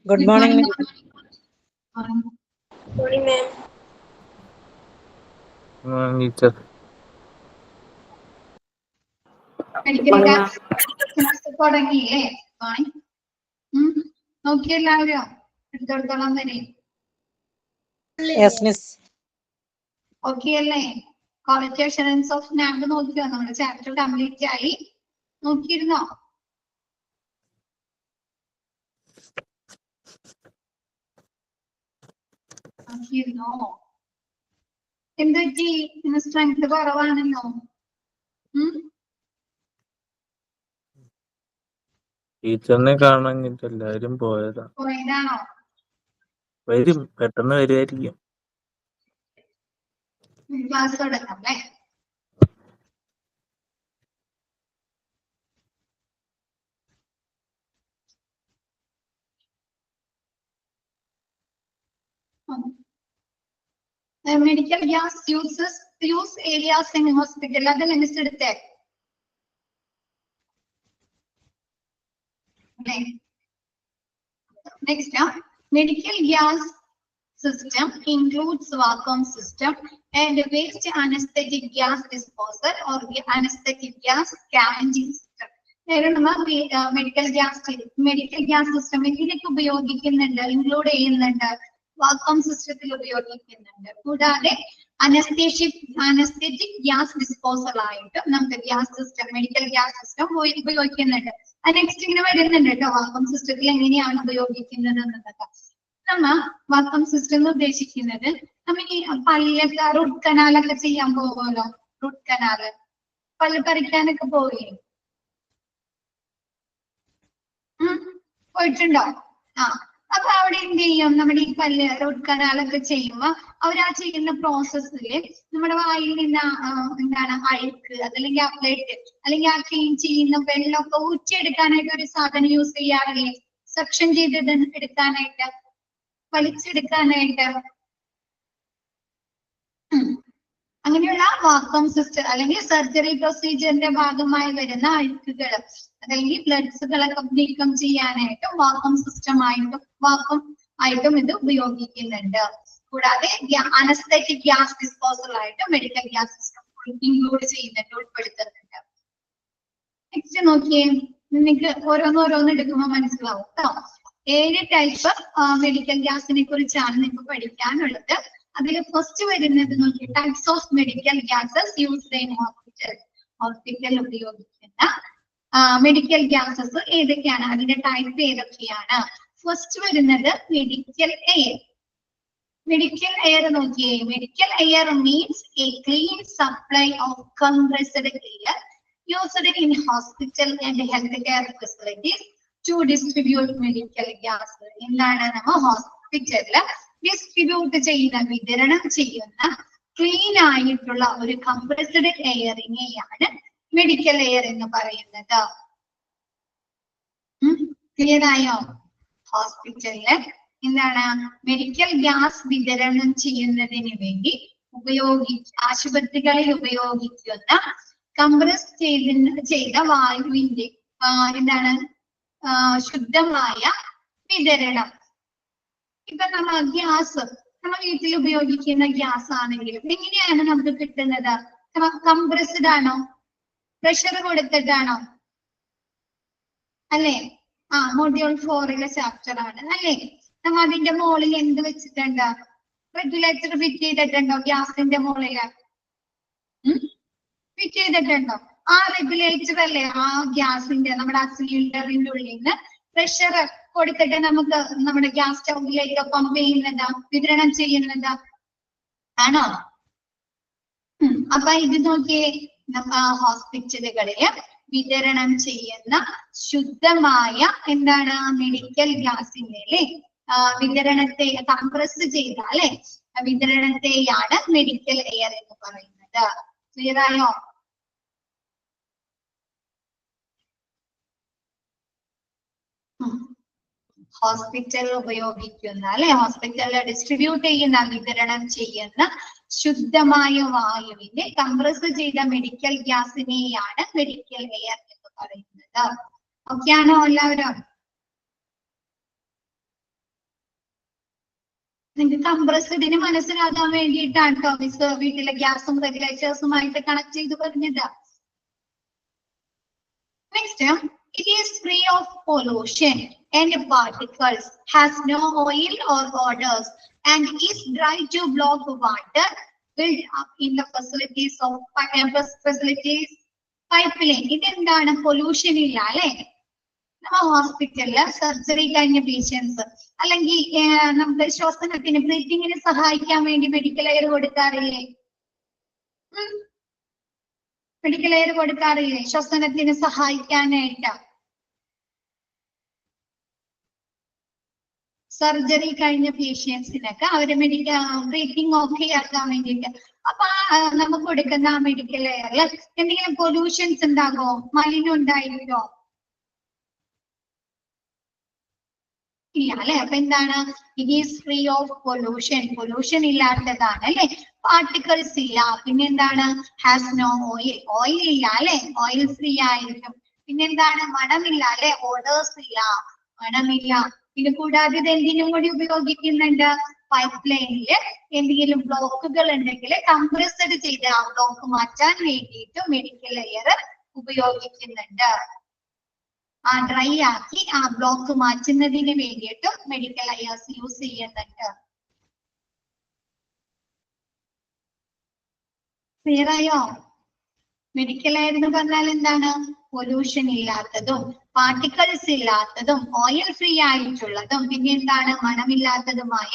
Good morning. Morning, ma'am. Teacher. തുടങ്ങിയേ നോക്കി എല്ലാവരും എടുത്തോളം വരെ Yes, miss. ഓക്കെ അല്ലേ? ക്വാളിറ്റി അഷുറൻസ് ഓഫ് നാമ്പ് നോക്കിയോ? നമ്മുടെ ചാപ്റ്റർ കംപ്ലീറ്റ് ആയി. നോക്കിയിരുന്നോ? നോക്കിയിരുന്നോ? എന്ത് പറ്റി? ഇന്ന് സ്ട്രെങ്ത് കുറവാണല്ലോ. ടീച്ചറിനെ കാണാഞ്ഞിട്ട് എല്ലാവരും പോയതാ. പോയതാണോ? വരും, പെട്ടെന്ന് വരുമായിരിക്കും. ക്ലാസ് തുടങ്ങാം അല്ലേ? Medical gas use areas in hospital, അത് ലിസ്റ്റ് എടുത്തേ. Next, medical gas system includes vacuum system and waste anesthetic gas disposal or anesthetic gas scavenging system. Medical gas system ഇതിനൊക്കെ ഉപയോഗിക്കുന്നുണ്ട്, ഇൻക്ലൂഡ് ചെയ്യുന്നുണ്ട്, വാക്വം സിസ്റ്റത്തിൽ ഉപയോഗിക്കുന്നുണ്ട്. കൂടാതെ അനസ്തറ്റിക് ഗ്യാസ് ഡിസ്പോസൽ ആയിട്ട് നമുക്ക് gas system, medical gas system ഉപയോഗിക്കുന്നുണ്ട്. നെക്സ്റ്റ് ഇങ്ങനെ വരുന്നുണ്ട് കേട്ടോ, വാക്വം സിസ്റ്റത്തിൽ എങ്ങനെയാണ് ഉപയോഗിക്കുന്നത് എന്നതൊക്കെ. നമ്മ വാക്വം സിസ്റ്റം എന്ന് ഉദ്ദേശിക്കുന്നത് നമ്മ ഈ പല്ലൊക്കെ റൂട്ട് കനാലൊക്കെ ചെയ്യാൻ പോകുമല്ലോ, റൂട്ട് കനാല് പല്ല് പറിക്കാനൊക്കെ പോവുകയെ പോയിട്ടുണ്ടോ? അപ്പൊ അവിടെ എന്ത് ചെയ്യും, നമ്മുടെ ഈ പല്ല് റൂട്ട് കനാലൊക്കെ ചെയ്യുമ്പോ അവരാ ചെയ്യുന്ന പ്രോസസ്സില് നമ്മുടെ വായിൽ നിന്ന് എന്താണ് അഴുക്ക് അതല്ലെങ്കിൽ ആ ബ്ലഡ് അല്ലെങ്കിൽ ആ ക്ലീൻ ചെയ്യുന്ന വെള്ളമൊക്കെ ഊറ്റിയെടുക്കാനായിട്ട് ഒരു സാധനം യൂസ് ചെയ്യാറില്ലേ? സക്ഷൻ ചെയ്ത് എടുക്കാനായിട്ട്, വലിച്ചെടുക്കാനായിട്ട്. അങ്ങനെയുള്ള വാക്വം സിസ്റ്റം അല്ലെങ്കിൽ സർജറി പ്രൊസീജിയറിന്റെ ഭാഗമായി വരുന്ന അഴുക്കുകൾ അല്ലെങ്കിൽ ബ്ലഡ്സുകളൊക്കെ നീക്കം ചെയ്യാനായിട്ട് വാക്വം സിസ്റ്റം ആയിട്ടും ഇത് ഉപയോഗിക്കുന്നുണ്ട്. കൂടാതെ അനസ്തറ്റിക് ഗ്യാസ് ഡിസ്പോസൽ ആയിട്ട് മെഡിക്കൽ ഗ്യാസ് സിസ്റ്റം ഇൻക്ലൂഡ് ചെയ്യുന്നുണ്ട്, ഉൾപ്പെടുത്തുന്നുണ്ട്. നെക്സ്റ്റ് നോക്കിയേ, നിങ്ങൾക്ക് ഓരോന്ന് എടുക്കുമ്പോൾ മനസ്സിലാവും കേട്ടോ. 7 ടൈപ്പ് മെഡിക്കൽ ഗ്യാസിനെ കുറിച്ചാണ് നിങ്ങൾക്ക് പഠിക്കാനുള്ളത്. അതിൽ ഫസ്റ്റ് വരുന്നത് നോക്കി, types of medical gases used in hospital ഉപയോഗിക്കുന്ന മെഡിക്കൽ ഗ്യാസസ് ഏതൊക്കെയാണ്, അതിന്റെ ടൈപ്പ് ഏതൊക്കെയാണ്? ഫസ്റ്റ് വരുന്നത് മെഡിക്കൽ എയർ. മെഡിക്കൽ എയർ നോക്കിയേ, medical air means a clean supply of compressed air used in hospital and health care facilities to distribute medical gas. എന്താണ്, നമ്മൾ ഹോസ്പിറ്റലില് distribute ചെയ്യുന്ന, വിതരണം ചെയ്യുന്ന ക്ലീൻ ആയിട്ടുള്ള ഒരു കംപ്രസ്ഡ് എയറിനെയാണ് മെഡിക്കൽ എയർ എന്ന് പറയുന്നത്. ക്ലിയർ ആയോ? ഹോസ്പിറ്റലില് എന്താണ് മെഡിക്കൽ ഗ്യാസ് വിതരണം ചെയ്യുന്നതിന് വേണ്ടി ആശുപത്രികളിൽ ഉപയോഗിക്കുന്ന കംപ്രസ് ചെയ്ത വായുവിന്റെ എന്താണ് ശുദ്ധമായ വിതരണം. ഇപ്പൊ നമ്മൾ ഗ്യാസ് നമ്മൾ വീട്ടിൽ ഉപയോഗിക്കുന്ന ഗ്യാസ് ആണെങ്കിലും എങ്ങനെയാണ് നമുക്ക് കിട്ടുന്നത്? കംപ്രസ്ഡ് ആണോ, പ്രഷർ കൊടുത്തിട്ടാണോ? അല്ലേ? മൊഡ്യൂൾ 4 ചാപ്റ്റർ ആണ് അല്ലേ? നമ്മ അതിന്റെ മുകളിൽ എന്ത് വെച്ചിട്ടുണ്ട്? റെഗുലേറ്റർ ഫിറ്റ് ചെയ്തിട്ടുണ്ടോ? ഗ്യാസിന്റെ മുകളില് ഫിറ്റ് ചെയ്തിട്ടുണ്ടോ? ആ റെഗുലേറ്റർ അല്ലേ ആ ഗ്യാസിന്റെ, നമ്മുടെ ആ സിലിണ്ടറിന്റെ ഉള്ളിൽ നിന്ന് പ്രഷർ കൊടുത്തിട്ട് നമുക്ക് നമ്മുടെ ഗ്യാസ് സ്റ്റൗവിലേക്ക് പമ്പ് ചെയ്യുന്നതാ, വിതരണം ചെയ്യുന്നതാ ആണോ? അപ്പൊ ഇത് നോക്കിയേ, ഹോസ്പിറ്റലുകളില് വിതരണം ചെയ്യുന്ന ശുദ്ധമായ എന്താണ് മെഡിക്കൽ ഗ്യാസിന്റെ വിതരണത്തെ കംപ്രസ് ചെയ്താലേ വിതരണത്തെയാണ് മെഡിക്കൽ എയർ എന്ന് പറയുന്നത്. ക്ലിയർ ആയോ? ഹോസ്പിറ്റലിൽ ഉപയോഗിക്കുന്ന അല്ലെ, ഹോസ്പിറ്റലിൽ ഡിസ്ട്രിബ്യൂട്ട് ചെയ്യുന്ന, വിതരണം ചെയ്യുന്ന ശുദ്ധമായ വായുവിന്റെ കംപ്രസ് ചെയ്ത മെഡിക്കൽ ഗ്യാസിനെയാണ് മെഡിക്കൽ എയർ എന്ന് പറയുന്നത്. ഓക്കെ ആണോ എല്ലാവരും? നിങ്ങൾക്ക് കംപ്രസ്ഡിന് മനസ്സിലാക്കാൻ വേണ്ടിയിട്ടാണ് കേട്ടോ മിസ് വീട്ടിലെ ഗ്യാസും റെഗുലേറ്റേഴ്സുമായിട്ട് കണക്ട് ചെയ്ത് പറഞ്ഞത്. Next, it is free of pollution and particles, has no oil or odors, and is dry to block water built up in the facilities of pipeline. ഇതെന്താണ്? പൊല്യൂഷൻ ഇല്ല അല്ലെ? നമ്മ ഹോസ്പിറ്റലില് സർജറി കഴിഞ്ഞ പേഷ്യൻസ് അല്ലെങ്കിൽ നമുക്ക് ശ്വസനത്തിന് ബ്രീത്തിങ്ങിന് സഹായിക്കാൻ വേണ്ടി മെഡിക്കൽ എയർ കൊടുക്കാറില്ലേ? മെഡിക്കൽ എയർ കൊടുക്കാറില്ലേ ശ്വസനത്തിന് സഹായിക്കാനായിട്ട്? സർജറി കഴിഞ്ഞ പേഷ്യൻസിനൊക്കെ അവര് മെഡിക്കൽ ബ്രീത്തിങ് ഓക്കെ ആക്കാൻ വേണ്ടിയിട്ട്. അപ്പൊ നമുക്ക് കൊടുക്കുന്ന ആ മെഡിക്കൽ എയറിൽ എന്തെങ്കിലും പൊല്യൂഷൻസ് ഉണ്ടാകോ? മലിനം ഉണ്ടായിരിക്കോ? ഇല്ല അല്ലെ? അപ്പൊ എന്താണ്? It is free of pollution. Pollution ഇല്ലാത്തതാണ് അല്ലെ? പാർട്ടിക്കിൾസ് ഇല്ല. പിന്നെന്താണ്? Has no oil. ഓയിൽ ഇല്ല അല്ലെ? ഓയിൽ ഫ്രീ ആയിരിക്കും. പിന്നെന്താണ്? മണമില്ല അല്ലെ? ഓഡേഴ്സ് ഇല്ല, മണമില്ല. ഇത് കൂടാതെ ഇത് എന്തിനും കൂടി ഉപയോഗിക്കുന്നുണ്ട്? പൈപ്പ് ലൈനില് എന്തെങ്കിലും ബ്ലോക്കുകൾ ഉണ്ടെങ്കിൽ കംപ്രസ്ഡ് ചെയ്ത് ആ ബ്ലോക്ക് മാറ്റാൻ വേണ്ടിയിട്ട് മെഡിക്കൽ എയർ ഉപയോഗിക്കുന്നുണ്ട്. ആ ഡ്രൈ ആക്കി ആ ബ്ലോക്ക് മാറ്റുന്നതിന് വേണ്ടിയിട്ട് മെഡിക്കൽ എയർസ് യൂസ് ചെയ്യുന്നുണ്ട്. ക്ലിയർ ആയോ? മെഡിക്കൽ എയർ എന്ന് പറഞ്ഞാൽ എന്താണ്? പൊല്യൂഷൻ ഇല്ലാത്തതും പാർട്ടിക്കിൾസ് ഇല്ലാത്തതും ഓയിൽ ഫ്രീ ആയിട്ടുള്ളതും പിന്നെ എന്താണ്? മണമില്ലാത്തതുമായ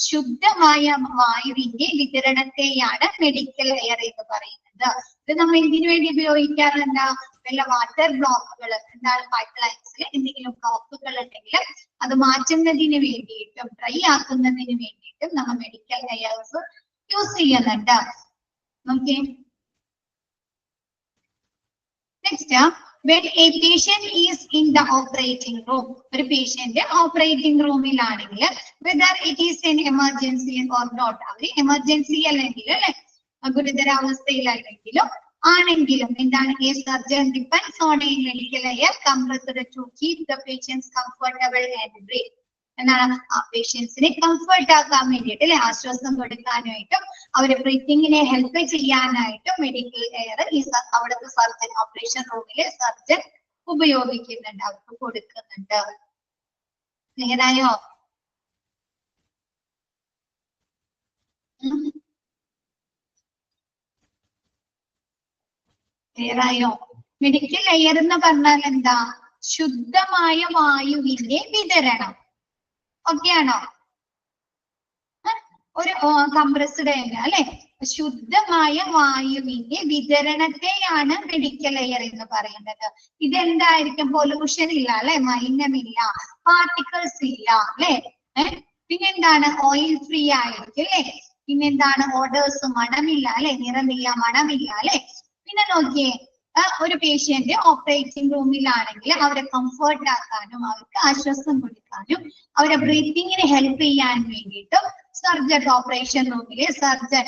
ശുദ്ധമായ വായുവിന്റെ വിതരണത്തെയാണ് മെഡിക്കൽ എയർ എന്ന് പറയുന്നത്. ഇത് നമ്മൾ എന്തിനു വേണ്ടി ഉപയോഗിക്കാറുണ്ട്? വല്ല വാട്ടർ ബ്ലോക്കുകൾ എന്താണ് പൈപ്പ് ലൈൻസിൽ എന്തെങ്കിലും ബ്ലോക്കുകൾ ഉണ്ടെങ്കിൽ അത് മാറ്റുന്നതിന് വേണ്ടിയിട്ടും ഡ്രൈ ആക്കുന്നതിന് വേണ്ടിയിട്ടും നമ്മൾ മെഡിക്കൽ എയർസ് യൂസ് ചെയ്യുന്നുണ്ട്. Okay. Next, when a patient is in the operating room, ഒരു പേഷ്യന്റ് ഓപ്പറേറ്റിംഗ് റൂമിലാണെങ്കിൽ whether it is an emergency or not, അവർ എമർജൻസി അല്ലെങ്കിൽ അല്ലെ ഗുരുതരാവസ്ഥയിലല്ലെങ്കിലും ആണെങ്കിലും എന്താണ്? a surgeon depends on a medical air compressor to keep the patients comfortable and breathe. എന്നാണ്? ആ പേഷ്യൻസിനെ comfort ആക്കാൻ വേണ്ടിയിട്ട് അല്ലെ, ആശ്വാസം കൊടുക്കാനായിട്ടും അവരെ ബ്രീത്തിങ്ങിനെ ഹെൽപ്പ് ചെയ്യാനായിട്ടും മെഡിക്കൽ എയർ ഈ അവിടുത്തെ സർജൻ ഓപ്പറേഷൻ റൂമിലെ സർജൻ ഉപയോഗിക്കുന്നുണ്ട്, അവർക്ക് കൊടുക്കുന്നുണ്ട്. ക്ലിയറായോ? ക്ലിയറായോ? മെഡിക്കൽ എയർ എന്ന് പറഞ്ഞാൽ എന്താ? ശുദ്ധമായ വായുവിന്റെ വിതരണം. ഓക്കെ ആണോ? ഒരു കംപ്രസ്ഡ് എയർ അല്ലെ, ശുദ്ധമായ വായുവിന്റെ വിതരണത്തെയാണ് മെഡിക്കൽ എയർ എന്ന് പറയുന്നത്. ഇതെന്തായിരിക്കും? പൊല്യൂഷൻ ഇല്ല അല്ലെ, മലിനമില്ല, പാർട്ടിക്കിൾസ് ഇല്ല അല്ലെ, പിന്നെന്താണ്? ഓയിൽ ഫ്രീ ആയിരിക്കും അല്ലെ, പിന്നെന്താണ്? ഓഡേഴ്സ് മണമില്ല അല്ലെ, നിറമില്ല, മണമില്ല അല്ലെ. പിന്നെ നോക്കിയേ, ഒരു പേഷ്യന്റ് ഓപ്പറേറ്റിംഗ് റൂമിലാണെങ്കിൽ അവരെ കംഫർട്ട് ആക്കാനും അവർക്ക് ആശ്വാസം കൊടുക്കാനും അവരെ ബ്രീത്തിങ്ങിന് ഹെൽപ്പ് ചെയ്യാൻ വേണ്ടിയിട്ടും സർജൻ ഓപ്പറേഷൻ റൂമിലെ സർജൻ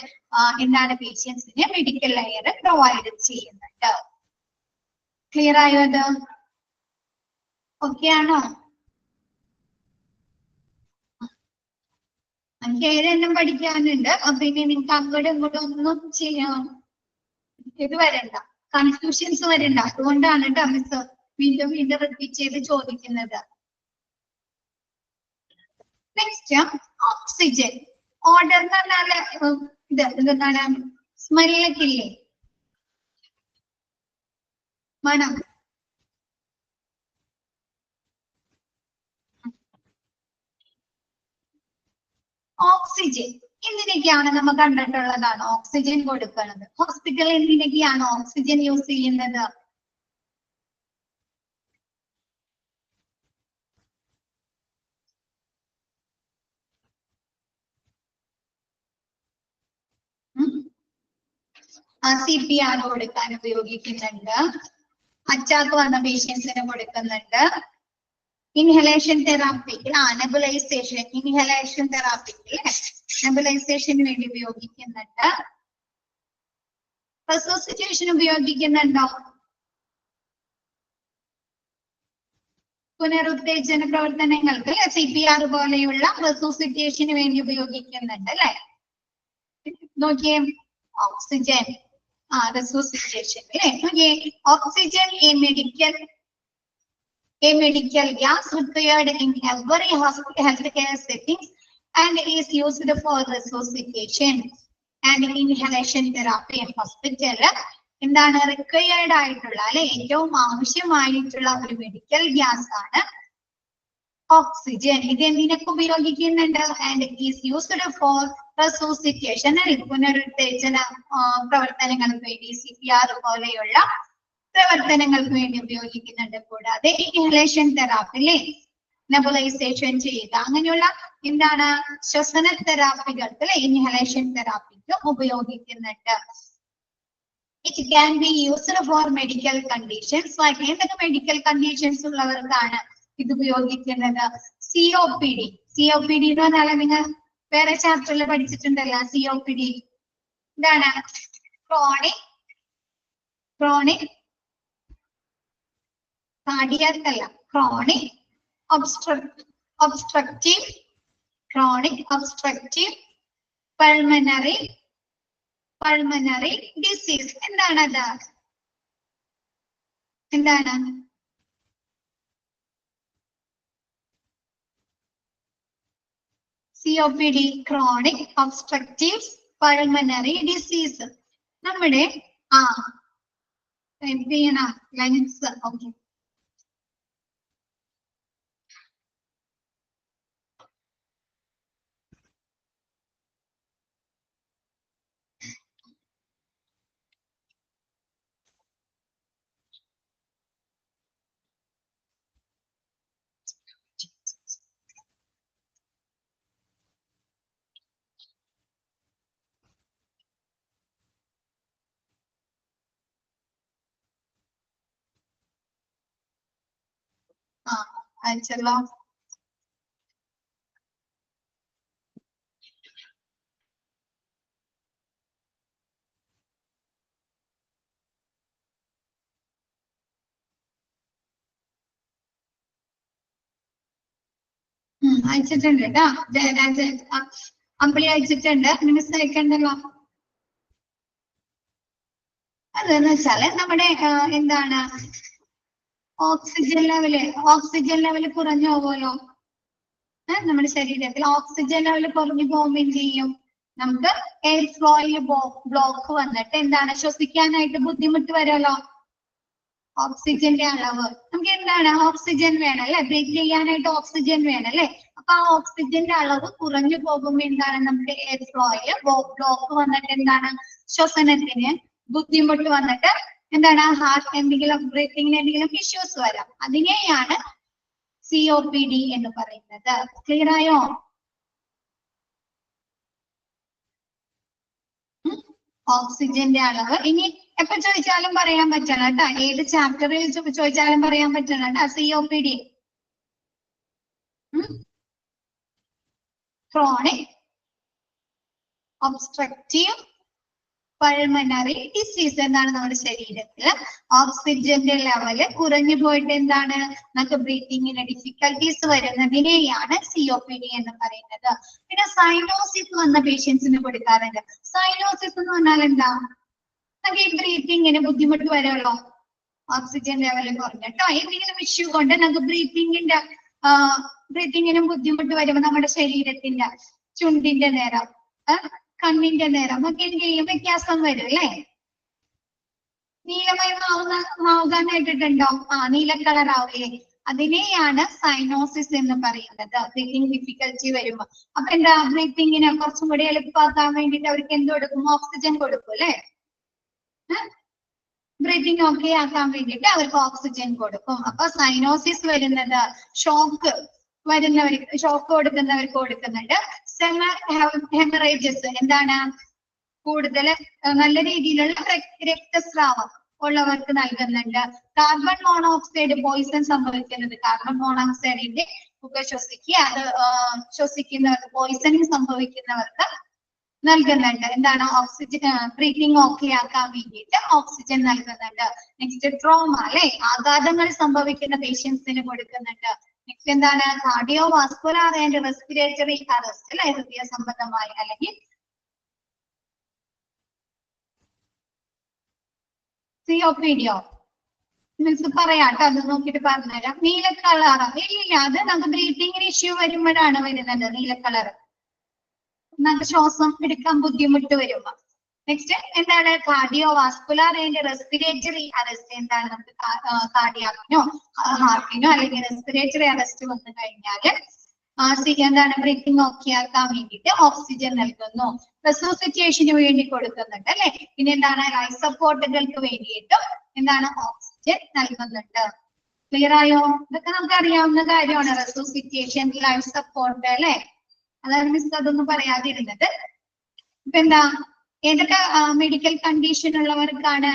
എന്താണ് പേഷ്യൻസിന് മെഡിക്കൽ എയർ പ്രൊവൈഡ് ചെയ്യുന്നുണ്ട്. ക്ലിയർ ആയോ? അത് ഓക്കെ ആണോ? എനിക്ക് ഏതെണ്ണം പഠിക്കാനുണ്ട്. പിന്നെ നിങ്ങൾക്ക് അങ്ങോട്ടും ഇങ്ങോട്ടും ഒന്നും ചെയ്യാം ഇത് വരണ്ട, കൺഫ്യൂഷൻസ് വരണ്ട. അതുകൊണ്ടാണ് കേട്ടോ മിസ് വീണ്ടും വീണ്ടും റിപ്പീറ്റ് ചെയ്ത് ചോദിക്കുന്നത്. Next, oxygen. ഓർഡർ എന്ന് പറഞ്ഞാല് ഇത് എന്താണ്? സ്മെല്ലൊക്കെ ഇല്ലേ, മണം. ഓക്സിജൻ എന്തിനൊക്കെയാണ് നമ്മൾ കണ്ടിട്ടുള്ളതാണ് ഓക്സിജൻ കൊടുക്കുന്നത്? ഹോസ്പിറ്റലിൽ എന്തിനൊക്കെയാണ് ഓക്സിജൻ യൂസ് ചെയ്യുന്നത്? CPR കൊടുക്കാൻ ഉപയോഗിക്കുന്നുണ്ട്, അറ്റാക്ക് വന്ന പേഷ്യൻസിന് കൊടുക്കുന്നുണ്ട്, ഇൻഹലേഷൻ തെറാപ്പിക്ക് നെബുലൈസേഷൻ, ഇൻഹലേഷൻ തെറാപ്പിക്ക് നെബുലൈസേഷന് വേണ്ടി ഉപയോഗിക്കുന്നുണ്ട്, റെസസിറ്റേഷൻ ഉപയോഗിക്കുന്നുണ്ടോ? പുനരുത്തേജന പ്രവർത്തനങ്ങൾക്ക് CPR പോലെയുള്ള റെസൂസിറ്റേഷന് വേണ്ടി ഉപയോഗിക്കുന്നുണ്ട് അല്ലെ. നോക്കിയേ ഓക്സിജൻ resuscitation അല്ലെ. നോക്കിയേ oxygen a medical gas required in every healthcare settings and is used for resuscitation and inhalation therapy in hospital. എന്താണ് റിക്വയർഡ് ആയിട്ടുള്ള അല്ലെ, ഏറ്റവും ആവശ്യമായിട്ടുള്ള ഒരു മെഡിക്കൽ ഗ്യാസ് ആണ് ഓക്സിജൻ. ഇത് എന്തിനൊക്കെ ഉപയോഗിക്കുന്നുണ്ട്? And is used for resuscitation, പുനരുത്തേജന പ്രവർത്തനങ്ങൾക്ക് വേണ്ടി CPR പോലെയുള്ള പ്രവർത്തനങ്ങൾക്ക് വേണ്ടി ഉപയോഗിക്കുന്നുണ്ട്. കൂടാതെ ഇൻഹലേഷൻ തെറാപ്പി അല്ലെ, നെബുലൈസേഷൻ ചെയ്യുക, അങ്ങനെയുള്ള എന്താണ് ശ്വസന തെറാപ്പികൾക്ക് അല്ലെ, ഇൻഹലേഷൻ തെറാപ്പിക്ക് ഉപയോഗിക്കുന്നുണ്ട്. It can be used for medical conditions. എന്തൊക്കെ മെഡിക്കൽ കണ്ടീഷൻസ് ഉള്ളവർക്കാണ് ഇത് ഉപയോഗിക്കുന്നത്? COPD. COPD എന്ന് പറഞ്ഞാൽ നിങ്ങൾ വേറെ ചാപ്റ്ററിൽ പഠിച്ചിട്ടുണ്ടല്ലോ. COPD എന്താണ്? ക്രോണിക് കാർഡിയാക് അല്ല, ക്രോണിക് ഒബ്സ്ട്രക്റ്റീവ് പൾമനറി ഡിസീസ്. എന്താണത്? എന്താണ്? COPD, chronic obstructive pulmonary disease. നമ്മുടെ എന്ത് ചെയ്യണം? ലങ്സ്. ഓക്കെ, അയച്ചല്ലോ. അയച്ചിട്ടുണ്ട് കേട്ടോ. ജയരാജ് അമ്പിളി അയച്ചിട്ടുണ്ട്. മിസ് അയക്കണ്ടല്ലോ. അതെന്ന് വെച്ചാല് നമ്മുടെ എന്താണ് ഓക്സിജൻ ലെവല് കുറഞ്ഞു പോകുമല്ലോ. നമ്മുടെ ശരീരത്തിൽ ഓക്സിജൻ ലെവൽ കുറഞ്ഞു പോകുമ്പോൾ എന്ത് ചെയ്യും? നമുക്ക് എയർ ഫ്ലോയിൽ ബ്ലോക്ക് വന്നിട്ട് എന്താണ് ശ്വസിക്കാനായിട്ട് ബുദ്ധിമുട്ട് വരുമല്ലോ. ഓക്സിജന്റെ അളവ് നമുക്ക് എന്താണ്? ഓക്സിജൻ വേണം അല്ലെ, ബ്രീത്ത് ചെയ്യാനായിട്ട് ഓക്സിജൻ വേണം അല്ലെ. അപ്പൊ ആ ഓക്സിജന്റെ അളവ് കുറഞ്ഞു പോകുമ്പോൾ എന്താണ്? നമ്മുടെ എയർ ഫ്ലോയിൽ ബ്ലോക്ക് വന്നിട്ട് എന്താണ് ശ്വസനത്തിന് ബുദ്ധിമുട്ട് വന്നിട്ട് എന്താണ് ഹാർട്ട് എന്തെങ്കിലും ബ്രീത്തിങ്ങിന് എന്തെങ്കിലും ഇഷ്യൂസ് വരാം. അതിനെയാണ് COPD എന്ന് പറയുന്നത്. ക്ലിയർ ആയോ? ഓക്സിജന്റെ അളവ് ഇനി എപ്പോ ചോദിച്ചാലും പറയാൻ പറ്റണം കേട്ടോ. ഏത് ചാപ്റ്ററിൽ ചോദിച്ചാലും പറയാൻ പറ്റണം കേട്ടോ. COPD chronic obstructive pulmonary disease. എന്താണ്? നമ്മുടെ ശരീരത്തിൽ ഓക്സിജന്റെ ലെവല് കുറഞ്ഞു പോയിട്ട് എന്താണ് നമുക്ക് ബ്രീത്തിങ്ങിന് ഡിഫിക്കൽട്ടീസ് വരുന്നതിനെയാണ് COPD എന്ന് പറയുന്നത്. പിന്നെ സൈനോസിസ് വന്ന പേഷ്യൻസിന് കൊടുക്കാറുണ്ട്. സൈനോസിസ് എന്ന് പറഞ്ഞാൽ എന്താ? നമുക്ക് ഈ ബ്രീത്തിങ്ങിന് ബുദ്ധിമുട്ട് വരുമല്ലോ, ഓക്സിജൻ ലെവല് കുറഞ്ഞിട്ടോ എന്തെങ്കിലും ഇഷ്യൂ കൊണ്ട് നമുക്ക് ബ്രീത്തിങ്ങിനും ബുദ്ധിമുട്ട് വരുമ്പോൾ നമ്മുടെ ശരീരത്തിന്റെ ചുണ്ടിന്റെ നേരം കണ്ണിന്റെ നേരം ഒക്കെ എന്ത് ചെയ്യും? വ്യത്യാസം വരും അല്ലേ. നീലമയം ആവുക കേട്ടിട്ടുണ്ടോ? നീല കളർ ആവില്ലേ? അതിനെയാണ് സൈനോസിസ് എന്ന് പറയുന്നത്. ബ്രീത്തിങ് ഡിഫിക്കൽറ്റി വരുമ്പോ അപ്പൊ എന്താ ബ്രീത്തിങ്ങിന് കുറച്ചും കൂടി എളുപ്പമാക്കാൻ വേണ്ടിട്ട് അവർക്ക് എന്ത് കൊടുക്കും? ഓക്സിജൻ കൊടുക്കും അല്ലെ. ബ്രീത്തിങ് ഓക്കെ ആക്കാൻ വേണ്ടിട്ട് അവർക്ക് ഓക്സിജൻ കൊടുക്കും. അപ്പൊ സൈനോസിസ് വരുന്നത് ഷോക്ക് കൊടുക്കുന്നവർക്ക് കൊടുക്കുന്നുണ്ട്. ഹെമറേജസ് എന്താണ്? കൂടുതൽ നല്ല രീതിയിലുള്ള രക്തസ്രാവം ഉള്ളവർക്ക് നൽകുന്നുണ്ട്. കാർബൺ മോണോക്സൈഡ് പോയിസൺ സംഭവിക്കുന്നത്, കാർബൺ മോണോക്സൈഡിന്റെ ഒക്കെ ശ്വസിക്കുന്നവർക്ക് പോയിസണിങ് സംഭവിക്കുന്നവർക്ക് നൽകുന്നുണ്ട്. എന്താണ് ഓക്സിജൻ ബ്രീത്തിങ് ഓക്കെ ആക്കാൻ വേണ്ടിയിട്ട് ഓക്സിജൻ നൽകുന്നുണ്ട്. നെക്സ്റ്റ് ട്രോമ അല്ലെ, ആഘാതങ്ങൾ സംഭവിക്കുന്ന പേഷ്യൻസിന് കൊടുക്കുന്നുണ്ട്. നെക്സ്റ്റ് എന്താണ് cardio vascular and respiratory arrest അല്ലെ, ഹൃദയ സംബന്ധമായി അല്ലെങ്കിൽ സിഒപിഡിയോ മിസ് പറയാട്ടോ, അത് നോക്കിയിട്ട് പറഞ്ഞുതരാം. നീല കളർ ഇല്ല, അത് നമുക്ക് ബ്രീത്തിങ്ങിന് ഇഷ്യൂ വരുമ്പോഴാണ് വരുന്നത് നീല കളർ, നമുക്ക് ശ്വാസം എടുക്കാൻ ബുദ്ധിമുട്ട് വരുമ്പോ. നെക്സ്റ്റ് എന്താണ് cardio vascular and respiratory arrest. എന്താണ് നമുക്ക് കാർഡിയാക്കിനോ ഹാർട്ടിനോ അല്ലെങ്കിൽ റെസ്പിറേറ്ററി അറസ്റ്റ് വന്നു കഴിഞ്ഞാല് എന്താണ് ബ്രീത്തിങ് ഓക്കെ ആക്കാൻ വേണ്ടിയിട്ട് ഓക്സിജൻ നൽകുന്നു. റെസൂസിറ്റേഷന് വേണ്ടി കൊടുക്കുന്നുണ്ട് അല്ലെ. പിന്നെ എന്താണ് ലൈഫ് സപ്പോർട്ടുകൾക്ക് വേണ്ടിയിട്ടും എന്താണ് ഓക്സിജൻ നൽകുന്നുണ്ട്. ക്ലിയർ ആയോ? ഇതൊക്കെ നമുക്ക് അറിയാവുന്ന കാര്യമാണ്. റെസൂസിറ്റേഷൻ, ലൈഫ് സപ്പോർട്ട് അല്ലെ, അതാണ് മിസ് അതൊന്നും പറയാതിരുന്നത്. ഇപ്പൊ എന്താ ഏതൊക്കെ മെഡിക്കൽ കണ്ടീഷൻ ഉള്ളവർക്കാണ്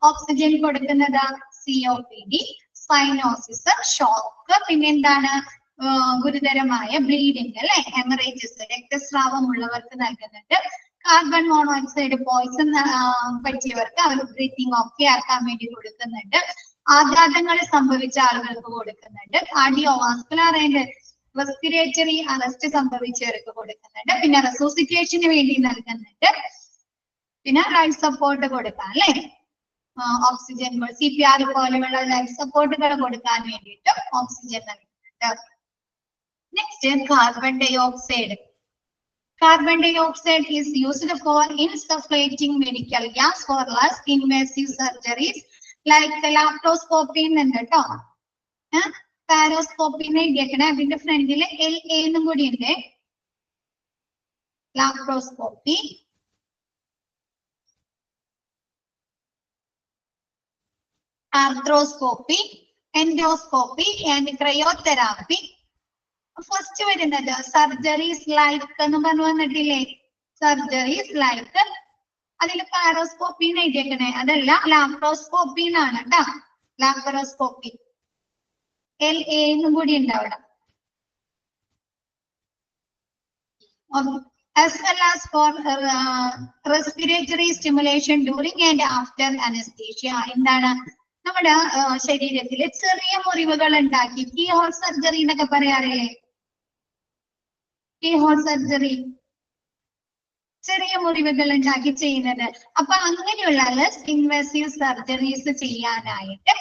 ഓക്സിജൻ കൊടുക്കുന്നത്? COPD, സൈനോസിസ്, ഷോക്ക്, പിന്നെ എന്താണ് ഗുരുതരമായ ബ്ലീഡിങ് അല്ലെ, ഹെമറേജസ്, രക്തസ്രാവം ഉള്ളവർക്ക് നൽകുന്നുണ്ട്. കാർബൺ മോണോക്സൈഡ് പോയിസൺ പറ്റിയവർക്ക് അവർ ബ്രീത്തിങ് ഓക്കെ ആക്കാൻ വേണ്ടി കൊടുക്കുന്നുണ്ട്. ആഘാതങ്ങൾ സംഭവിച്ച ആളുകൾക്ക് കൊടുക്കുന്നുണ്ട്. Cardiovascular and respiratory arrest സംഭവിച്ചവർക്ക് കൊടുക്കുന്നുണ്ട്. പിന്നെ റെസൂസിറ്റേഷന് വേണ്ടി നൽകുന്നുണ്ട്. പിന്നെ ലൈഫ് സപ്പോർട്ട് കൊടുക്കാൻ അല്ലെ, ഓക്സിജൻ CPR പോലെയുള്ള ലൈഫ് സപ്പോർട്ടുകൾ കൊടുക്കാൻ വേണ്ടിയിട്ട് ഓക്സിജൻ നൽകുന്നുണ്ട്. Next carbon dioxide. Carbon dioxide is used for insufflating medical gas for less invasive surgeries like laparoscopy and paroscopy. അതിന്റെ ഫ്രണ്ടില് LA എന്നും കൂടി ഉണ്ട്. Laparoscopy, arthroscopy, endoscopy and cryotherapy. First വരുന്നത് സർജറീസ് ലൈക്ക് എന്ന് പറഞ്ഞു വന്നിട്ടില്ലേ, സർജറീസ് ലൈക്ക്. അതിൽ പാരോസ്കോപ്പി എഴുതിയേക്കണേ, അതല്ല ലാപ്രോസ്കോപ്പി എന്നാണ് കേട്ടോ. ലാപ്രോസ്കോപ്പി LA എന്നും കൂടി ഉണ്ട് അവിടെ. As well as for respiratory stimulation during and after anesthesia. എന്താണ് നമ്മുടെ ശരീരത്തില് ചെറിയ മുറിവുകൾ ഉണ്ടാക്കി കീ ഹോൾ സർജറി എന്നൊക്കെ പറയാറില്ലേ, കീ ഹോൾ സർജറി, ചെറിയ മുറിവുകൾ ഉണ്ടാക്കി ചെയ്യുന്നത്. അപ്പൊ അങ്ങനെയുള്ള ലെസ് ഇൻവേസീവ് സർജറീസ് ചെയ്യാനായിട്ട്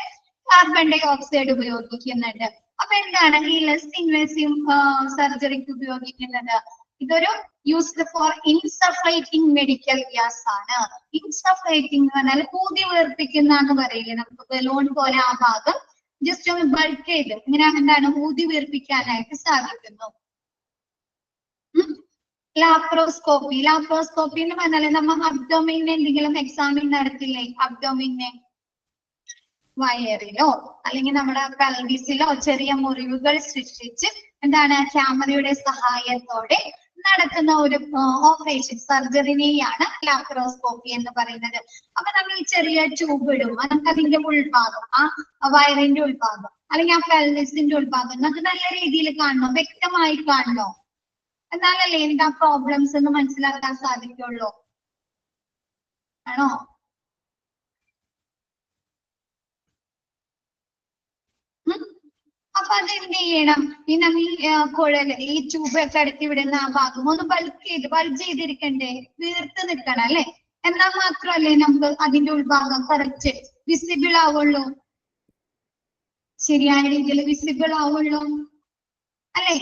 കാർബൺ ഡൈ ഓക്സൈഡ് ഉപയോഗിക്കുന്നുണ്ട്. അപ്പൊ എന്താണ് ഈ ലെസ് ഇൻവേസീവ് സർജറിക്ക് ഉപയോഗിക്കുന്നത്? ഇതൊരു യൂസ്ഡ് ഫോർ ഇൻസഫ്ലേറ്റിംഗ് മെഡിക്കൽ ഗ്യാസ് ആണ്. ഇൻസഫ്ലേറ്റിംഗ് എന്ന് പറഞ്ഞാൽ ഊതി വീർപ്പിക്കുന്ന എന്ന് പറയില്ലേ, നമുക്ക് ബലൂൺ പോലെ ആ ഭാഗം ജസ്റ്റ് ഒന്ന് ബൾക്ക് ചെയ്ത് ഇങ്ങനെ എന്താണ് ഊതി വീർപ്പിക്കാനായിട്ട് സാധിക്കുന്നു. ലാപ്രോസ്കോപ്പി. ലാപ്രോസ്കോപ്പി എന്ന് പറഞ്ഞാൽ നമ്മൾ അബ്ഡോമിനെ എന്തെങ്കിലും എക്സാമിൻ നടത്തില്ലേ, അബ്ഡോമിനെ വയറിലോ അല്ലെങ്കിൽ നമ്മുടെ പെൽവിസിലോ ചെറിയ മുറിവുകൾ സൃഷ്ടിച്ച് എന്താണ് ക്യാമറയുടെ സഹായത്തോടെ നടത്തുന്ന ഒരു ഓപ്പറേഷൻ സർജറിനെയാണ് ലാപ്രോസ്കോപ്പി എന്ന് പറയുന്നത്. അപ്പൊ നമ്മൾ ഈ ചെറിയ ട്യൂബ് ഇടും, നമുക്ക് അതിന്റെ ഉൾഭാഗം, ആ വയറിന്റെ ഉൾഭാഗം അല്ലെങ്കിൽ ആ പെൽവിസിന്റെ ഉൾഭാഗം നമുക്ക് നല്ല രീതിയിൽ കാണണോ, വ്യക്തമായി കാണണോ, എന്നാലല്ലേ എനിക്ക് ആ പ്രോബ്ലംസ് ഒന്ന് മനസ്സിലാക്കാൻ സാധിക്കുള്ളൂ. ആണോ? അപ്പൊ അതെന്ത് ചെയ്യണം, ഈ നമ്മൾ കുഴൽ ഈ ട്യൂബ് ഒക്കെ അടുത്ത് വിടുന്ന ആ ഭാഗം ഒന്ന് ബൾജ് ചെയ്തിരിക്കണ്ടേ, വീർത്ത് നിൽക്കണം അല്ലെ, എന്നാൽ മാത്രമല്ലേ നമുക്ക് അതിന്റെ ഉൾഭാഗം കുറച്ച് വിസിബിൾ ആവുള്ളൂ, ശരിയായ രീതിയിൽ വിസിബിൾ ആവുള്ളൂ അല്ലെ.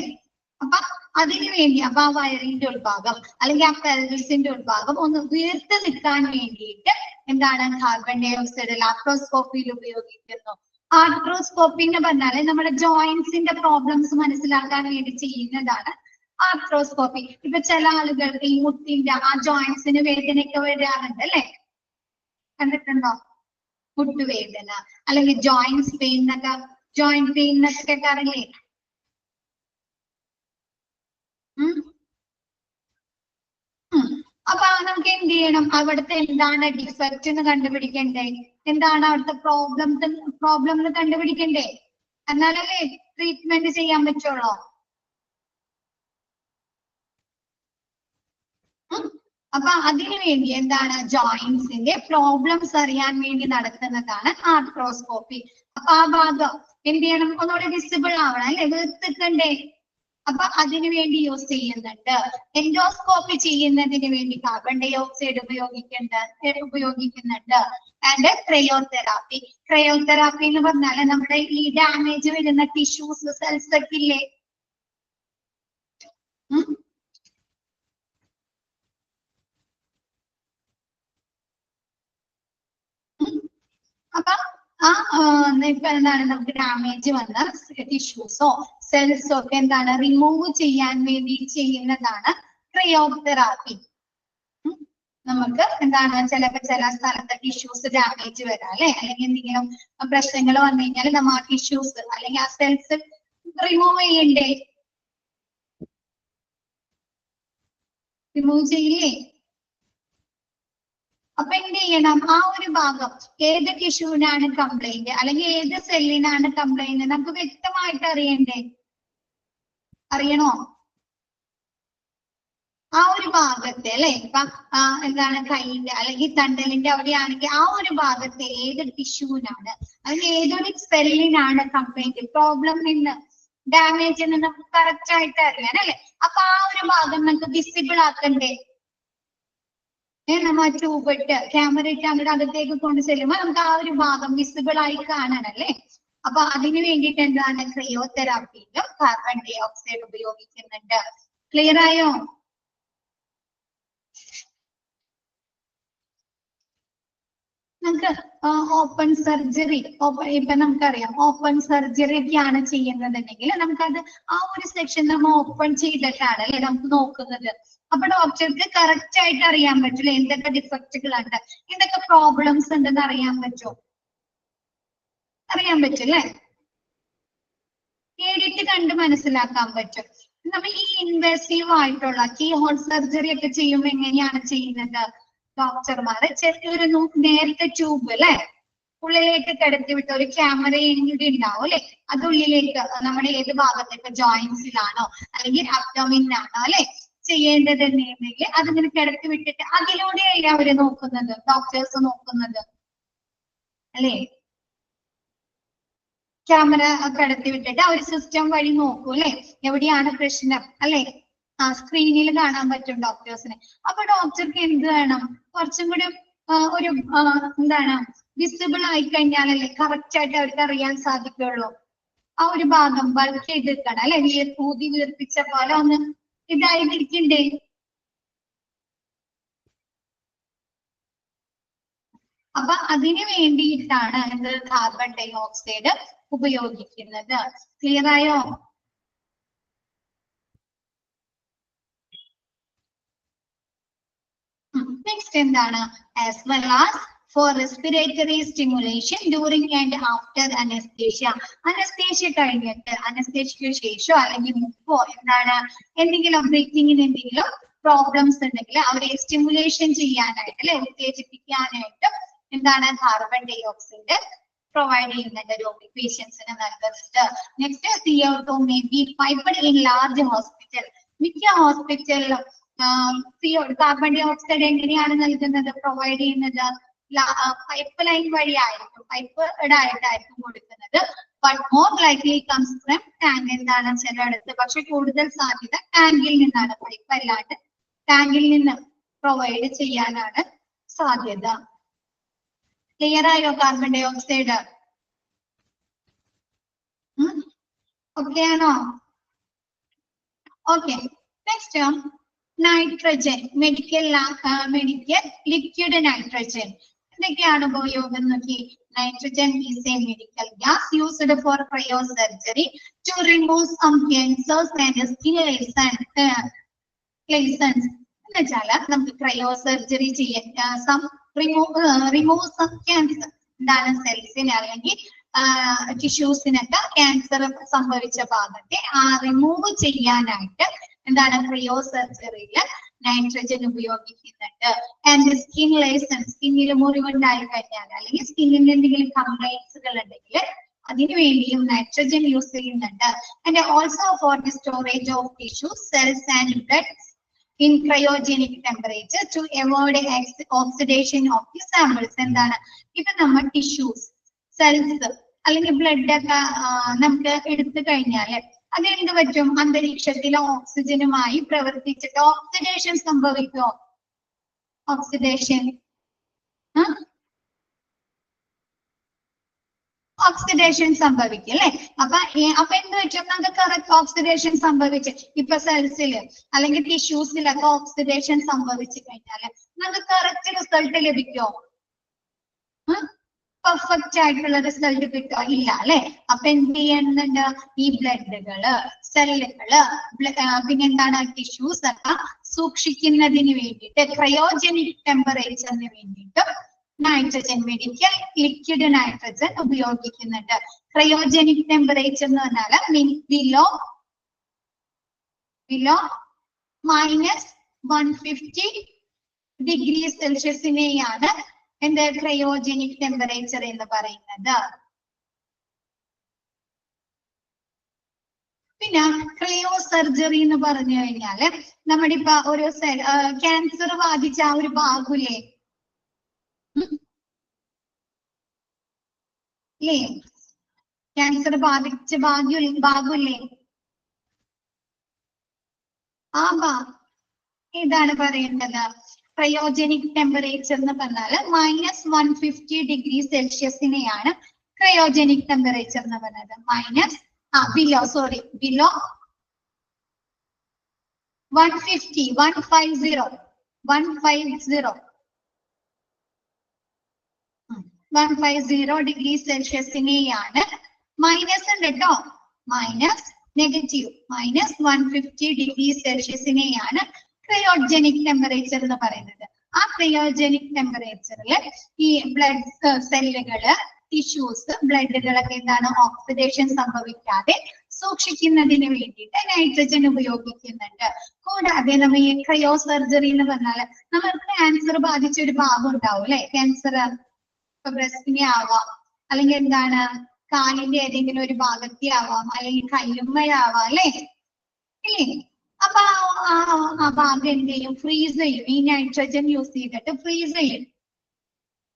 അപ്പൊ അതിനു വേണ്ടി അപ്പൊ ആ വയറിന്റെ ഉൾഭാഗം അല്ലെങ്കിൽ ആ പെൽവിസിന്റെ ഉൾഭാഗം ഒന്ന് വീർത്ത് നിൽക്കാൻ വേണ്ടിയിട്ട് എന്താണ് കാർബൺ ഡൈ ഓക്സൈഡ് ലാപ്രോസ്കോപ്പിയിൽ ഉപയോഗിക്കുന്നു. ആർത്രോസ്കോപ്പി എന്ന് പറഞ്ഞാല് നമ്മുടെ ജോയിന്റ്സിന്റെ പ്രോബ്ലംസ് മനസ്സിലാക്കാൻ വേണ്ടി ചെയ്യുന്നതാണ് ആർത്രോസ്കോപ്പി. ഇപ്പൊ ചില ആളുകൾക്ക് ഈ മുട്ടിന്റെ ആ ജോയിന്റ്സിന് വേദനയൊക്കെ വരാറുണ്ട് അല്ലെ, കണ്ടിട്ടുണ്ടോ? മുട്ടുവേദന അല്ലെങ്കിൽ ജോയിന്റ്സ് പെയിൻ എന്നൊക്കെ, ജോയിന്റ് പെയിൻ എന്നൊക്കെ കേൾക്കാറില്ലേ? അപ്പൊ നമുക്ക് എന്ത് ചെയ്യണം, അവിടുത്തെ എന്താണ് ഡിഫക്റ്റ് എന്ന് കണ്ടുപിടിക്കണ്ടേ, എന്താണ് അവിടുത്തെ പ്രോബ്ലം എന്ന് കണ്ടുപിടിക്കണ്ടേ, എന്നാലല്ലേ ട്രീറ്റ്മെന്റ് ചെയ്യാൻ പറ്റുള്ളൂ. അപ്പൊ അതിനു വേണ്ടി എന്താണ് ജോയിന്റ്സിന്റെ പ്രോബ്ലംസ് അറിയാൻ വേണ്ടി നടത്തുന്നതാണ് ആർത്രോസ്കോപ്പി. അപ്പൊ ആ ഭാഗം എന്ത് ചെയ്യണം, ഒന്നുകൂടെ വിസിബിൾ ആവണം അല്ലെ, വീർത്തിക്കണ്ടേ. അപ്പൊ അതിനു വേണ്ടി യൂസ് ചെയ്യുന്നുണ്ട്. എൻഡോസ്കോപ്പി ചെയ്യുന്നതിന് വേണ്ടി കാർബൺ ഡൈ ഓക്സൈഡ് ഉപയോഗിക്കുന്നുണ്ട്. And cryotherapy. ക്രയോതെറാപ്പി എന്ന് പറഞ്ഞാൽ നമ്മുടെ ഈ ഡാമേജ് വരുന്ന ടിഷ്യൂസ്, സെൽസ് ഒക്കെ ഇല്ലേ, അപ്പൊ ഇപ്പൊ എന്താണ് നമുക്ക് ഡാമേജ് വന്ന ടിഷ്യൂസോ സെൽസോ ഒക്കെ എന്താണ് റിമൂവ് ചെയ്യാൻ വേണ്ടി ചെയ്യുന്നതാണ് ക്രയോതെറാപ്പി. നമുക്ക് എന്താണ് ചില സ്ഥലത്ത് ടിഷ്യൂസ് ഡാമേജ് വരാം അല്ലെ, അല്ലെങ്കിൽ എന്തെങ്കിലും പ്രശ്നങ്ങൾ വന്നു കഴിഞ്ഞാൽ നമ്മൾ ആ ടിഷ്യൂസ് അല്ലെങ്കിൽ ആ സെൽസ് റിമൂവ് ചെയ്യണ്ടേ, റിമൂവ് ചെയ്യില്ലേ. അപ്പൊ എന്ത് ചെയ്യണം, ആ ഒരു ഭാഗം ഏത് ടിഷ്യൂവിനാണ് കംപ്ലൈന്റ് അല്ലെങ്കിൽ ഏത് സെല്ലിനാണ് കംപ്ലൈന്റ് നമുക്ക് വ്യക്തമായിട്ട് അറിയണ്ടേ, അറിയണോ? ആ ഒരു ഭാഗത്തെ അല്ലെ, ഇപ്പൊ എന്താണ് കൈയിന്റെ അല്ലെങ്കിൽ തണ്ടലിന്റെ അവിടെയാണെങ്കിൽ ആ ഒരു ഭാഗത്തെ ഏത് ടിഷ്യൂവിനാണ് അല്ലെങ്കിൽ ഏതൊരു സെല്ലിനാണ് കംപ്ലൈന്റ്, പ്രോബ്ലം നിന്ന് ഡാമേജ് എന്ന് നമുക്ക് കറക്റ്റ് ആയിട്ട് അറിയാൻ അല്ലെ. അപ്പൊ ആ ഒരു ഭാഗം നമുക്ക് വിസിബിൾ ആക്കണ്ടേ. നമ്മ ട്യൂബ് ഇട്ട് ക്യാമറ ഇട്ട് അങ്ങോട്ട് അകത്തേക്ക് കൊണ്ട് ചെല്ലുമ്പോൾ നമുക്ക് ആ ഒരു ഭാഗം വിസിബിൾ ആയി കാണണല്ലേ. അപ്പൊ അതിനു വേണ്ടിയിട്ട് എന്താണ് ക്രയോതെറാപ്പിയിലും കാർബൺ ഡൈ ഓക്സൈഡ് ഉപയോഗിക്കുന്നുണ്ട്. ക്ലിയർ ആയോ? നമുക്ക് ഓപ്പൺ സർജറി, ഇപ്പൊ നമുക്കറിയാം ഓപ്പൺ സർജറി ഒക്കെയാണ് ചെയ്യുന്നതെങ്കിൽ നമുക്കത് ആ ഒരു സെക്ഷൻ നമ്മൾ ഓപ്പൺ ചെയ്തിട്ടാണ് അല്ലെ നമുക്ക് നോക്കുന്നത്. അപ്പൊ ഡോക്ടർക്ക് കറക്റ്റ് ആയിട്ട് അറിയാൻ പറ്റില്ല എന്തൊക്കെ ഡിഫക്റ്റുകളുണ്ട്, എന്തൊക്കെ പ്രോബ്ലംസ് ഉണ്ടെന്ന് അറിയാൻ പറ്റുമോ? അറിയാൻ പറ്റില്ലേ, നേരിട്ട് കണ്ട് മനസ്സിലാക്കാൻ പറ്റും. നമ്മൾ ഈ ഇൻവെസീവ് ആയിട്ടുള്ള കീ ഹോൾ സർജറി ഒക്കെ ചെയ്യുമ്പോൾ എങ്ങനെയാണ് ചെയ്യുന്നത്? ഡോക്ടർമാര് ഒരു നേരത്തെ ട്യൂബ് അല്ലെ ഉള്ളിലേക്ക് കിടത്തി വിട്ട് ഒരു ക്യാമറയും കൂടി ഉണ്ടാവും അല്ലെ, അത് ഉള്ളിലേക്ക് നമ്മുടെ ഏത് ഭാഗത്ത് ഇപ്പൊ ജോയിന്റ്സിലാണോ അല്ലെങ്കിൽ അബ്ഡോമിനാണോ അല്ലെ ചെയ്യേണ്ടത് എന്നുണ്ടെങ്കിൽ അതിങ്ങനെ കിടത്തി വിട്ടിട്ട് അതിലൂടെയല്ലേ അവര് നോക്കുന്നത്, ഡോക്ടേഴ്സ് നോക്കുന്നത് അല്ലെ. ക്യാമറ കടത്തി വിട്ടിട്ട് അവർ സിസ്റ്റം വഴി നോക്കൂ അല്ലെ എവിടെയാണ് പ്രശ്നം അല്ലെ. സ്ക്രീനിൽ കാണാൻ പറ്റും ഡോക്ടേഴ്സിന്. അപ്പൊ ഡോക്ടർക്ക് എന്ത് വേണം, കുറച്ചും കൂടി ഒരു എന്താണ് വിസിബിൾ ആയി കഴിഞ്ഞാലല്ലേ കറക്റ്റ് ആയിട്ട് അവർക്ക് അറിയാൻ സാധിക്കുള്ളൂ. ആ ഒരു ഭാഗം ബൾക്ക് ചെയ്തിരിക്കണം അല്ലെ, ഊതി വീർപ്പിച്ച പോലെ ഒന്ന് ഇതായിരിക്കണ്ടേ. അപ്പൊ അതിനു വേണ്ടിയിട്ടാണ് എന്ത് കാർബൺ ഡൈ ഓക്സൈഡ് ഉപയോഗിക്കുന്നത്. ക്ലിയർ ആയോ? നെക്സ്റ്റ് എന്താണ്, as well as for respiratory stimulation during and after anaesthesia. Anaesthesia കഴിഞ്ഞിട്ട് അനസ്തേഷ്യക്ക് ശേഷോ അല്ലെങ്കിൽ മുമ്പോ എന്താണ് എന്തെങ്കിലും ബ്രീത്തിങ്ങിന് എന്തെങ്കിലും പ്രോബ്ലംസ് ഉണ്ടെങ്കിൽ അവരെ സ്റ്റിമുലേഷൻ ചെയ്യാനായിട്ട് അല്ലെ ഉത്തേജിപ്പിക്കാനായിട്ട് എന്താണ് കാർബൺ ഡൈ ഓക്സൈഡ് പ്രൊവൈഡ് ചെയ്യുന്നുണ്ട് രോഗി പേഷ്യൻസിന് നൽകുന്നുണ്ട്. Next CO2 may be piped in large hospital. മിക്ക ഹോസ്പിറ്റലിലും കാർബൺ ഡൈ ഓക്സൈഡ് എങ്ങനെയാണ് നൽകുന്നത്, പ്രൊവൈഡ് ചെയ്യുന്നത് പൈപ്പ് ലൈൻ വഴിയായിരിക്കും, പൈപ്പ് ആയിട്ടായിരിക്കും കൊടുക്കുന്നത്. But more likely comes from tank. എന്താണ് ചിലയിടത്ത് പക്ഷെ കൂടുതൽ സാധ്യത ടാങ്കിൽ നിന്നാണ്, പൈപ്പ് അല്ലാണ്ട് ടാങ്കിൽ നിന്ന് പ്രൊവൈഡ് ചെയ്യാനാണ് സാധ്യത. ക്ലിയർ ആയോ കാർബൺ ഡൈ ഓക്സൈഡ്? ഓക്കെ ആണോ? Okay. Next nitrogen, medical liquid nitrogen. എന്തൊക്കെയാണ് ഉപയോഗം നോക്കി. Nitrogen is a medical gas used for cryosurgery to remove some cancers and skin lesions. എന്ന് വെച്ചാൽ നമുക്ക് ക്രയോസർജറി ചെയ്യാൻ റിമൂവ് സം ക്യാൻസർ, എന്താണ് സെൽസിന് അല്ലെങ്കിൽ ടിഷ്യൂസിനൊക്കെ ക്യാൻസർ സംഭവിച്ച ഭാഗത്തെ റിമൂവ് ചെയ്യാനായിട്ട് എന്താണ് ക്രയോസർജറിയിൽ നൈട്രജൻ ഉപയോഗിക്കുന്നുണ്ട്. ആൻഡ് സ്കിൻ ലേസൺ, സ്കിന്നിൽ മുറിവുണ്ടായി കഴിഞ്ഞാൽ അല്ലെങ്കിൽ സ്കിന്നിന് എന്തെങ്കിലും കംപ്ലൈൻസുകൾ ഉണ്ടെങ്കിൽ അതിനു വേണ്ടിയും നൈട്രജൻ യൂസ് ചെയ്യുന്നുണ്ട്. And also for the storage of tissue cells and blood in cryogenic temperature to avoid oxidation of the samples. എന്താണ് ഇപ്പൊ നമ്മൾ ടിഷ്യൂസ് സെൽസ് അല്ലെങ്കിൽ ബ്ലഡ് ഒക്കെ നമുക്ക് എടുത്തു കഴിഞ്ഞാൽ അത് എന്ത് പറ്റും അന്തരീക്ഷത്തിലെ ഓക്സിജനുമായി പ്രവർത്തിച്ചിട്ട് ഓക്സിഡേഷൻ സംഭവിക്കുമോ ഓക്സിഡേഷൻ ഓക്സിഡേഷൻ സംഭവിക്കും അല്ലെ അപ്പൊ എന്ത് പറ്റും നമുക്ക് കറക്റ്റ് ഓക്സിഡേഷൻ സംഭവിച്ച് ഇപ്പൊ സെൽസില് അല്ലെങ്കിൽ ടിഷ്യൂസിലൊക്കെ ഓക്സിഡേഷൻ സംഭവിച്ചു കഴിഞ്ഞാല് നമുക്ക് കറക്റ്റ് റിസൾട്ട് ലഭിക്കുമോ പെർഫെക്റ്റ് ആയിട്ടുള്ള റിസൾട്ട് കിട്ടുമോ ഇല്ല അല്ലെ അപ്പൊ എന്ത് ചെയ്യുന്നുണ്ട് ഈ ബ്ലഡുകള് സെല്ലുകള് പിന്നെന്താണ് ടിഷ്യൂസ് ഒക്കെ സൂക്ഷിക്കുന്നതിന് വേണ്ടിയിട്ട് ക്രയോജനിക് ടെമ്പറേച്ചറിന് വേണ്ടിയിട്ട് നൈട്രജൻ മെഡിക്കൽ ലിക്വിഡ് നൈട്രജൻ ഉപയോഗിക്കുന്നുണ്ട് ക്രയോജനിക് ടെമ്പറേച്ചർ എന്ന് പറഞ്ഞാൽ ബിലോ -150 ഡിഗ്രി സെൽഷ്യസിനെയാണ് എന്ത് ക്രയോജനിക് ടെമ്പറേച്ചർ എന്ന് പറയുന്നത് പിന്നെ ക്രയോ സർജറി എന്ന് പറഞ്ഞു കഴിഞ്ഞാല് നമ്മുടെ ഇപ്പൊ ഒരു ക്യാൻസർ ബാധിച്ച ആ ഒരു ഭാഗമില്ലേ ഇല്ലേ ക്യാൻസർ ബാധിച്ച ഭാഗമില്ലേ ആ ഇതാണ് പറയേണ്ടത് ക്രയോജനിക് ടെമ്പറേച്ചർ എന്ന് പറഞ്ഞാല് -150 ഡിഗ്രി സെൽഷ്യസിനെയാണ് ക്രയോജനിക് ടെമ്പറേച്ചർ എന്ന് പറയുന്നത് ബിലോ 150 ഡിഗ്രി സെൽഷ്യസിനെയാണ് മൈനസ് ഉണ്ട് കേട്ടോ -150 ഡിഗ്രി സെൽഷ്യസിനെയാണ് ക്രയോജനിക് ടെമ്പറേച്ചർ എന്ന് പറയുന്നത് ആ ക്രയോജനിക് ടെമ്പറേച്ചറിൽ ഈ ബ്ലഡ് സെല്ലുകള് ടിഷ്യൂസ് ബ്ലഡുകളൊക്കെ എന്താണ് ഓക്സിഡേഷൻ സംഭവിക്കാതെ സൂക്ഷിക്കുന്നതിന് വേണ്ടിയിട്ട് നൈട്രജൻ ഉപയോഗിക്കുന്നുണ്ട് കൂടാതെ നമ്മൾ ഈ ക്രയോ സർജറി എന്ന് പറഞ്ഞാൽ നമ്മൾക്ക് ക്യാൻസർ ബാധിച്ച ഒരു ഭാഗം ഉണ്ടാവും അല്ലെ ക്യാൻസർ ഇപ്പൊ ബ്രസ്റ്റിനെ ആവാം അല്ലെങ്കിൽ എന്താണ് കാലിന്റെ ഏതെങ്കിലും ഒരു ഭാഗത്തെ ആവാം അല്ലെങ്കിൽ കയ്യുമ്മയാവാം അല്ലെ ഇല്ലേ അപ്പൊ ആ ഭാഗം എന്ത് ചെയ്യും ഫ്രീസ് ചെയ്യും ഈ നൈട്രജൻ യൂസ് ചെയ്തിട്ട് ഫ്രീസ് ചെയ്യും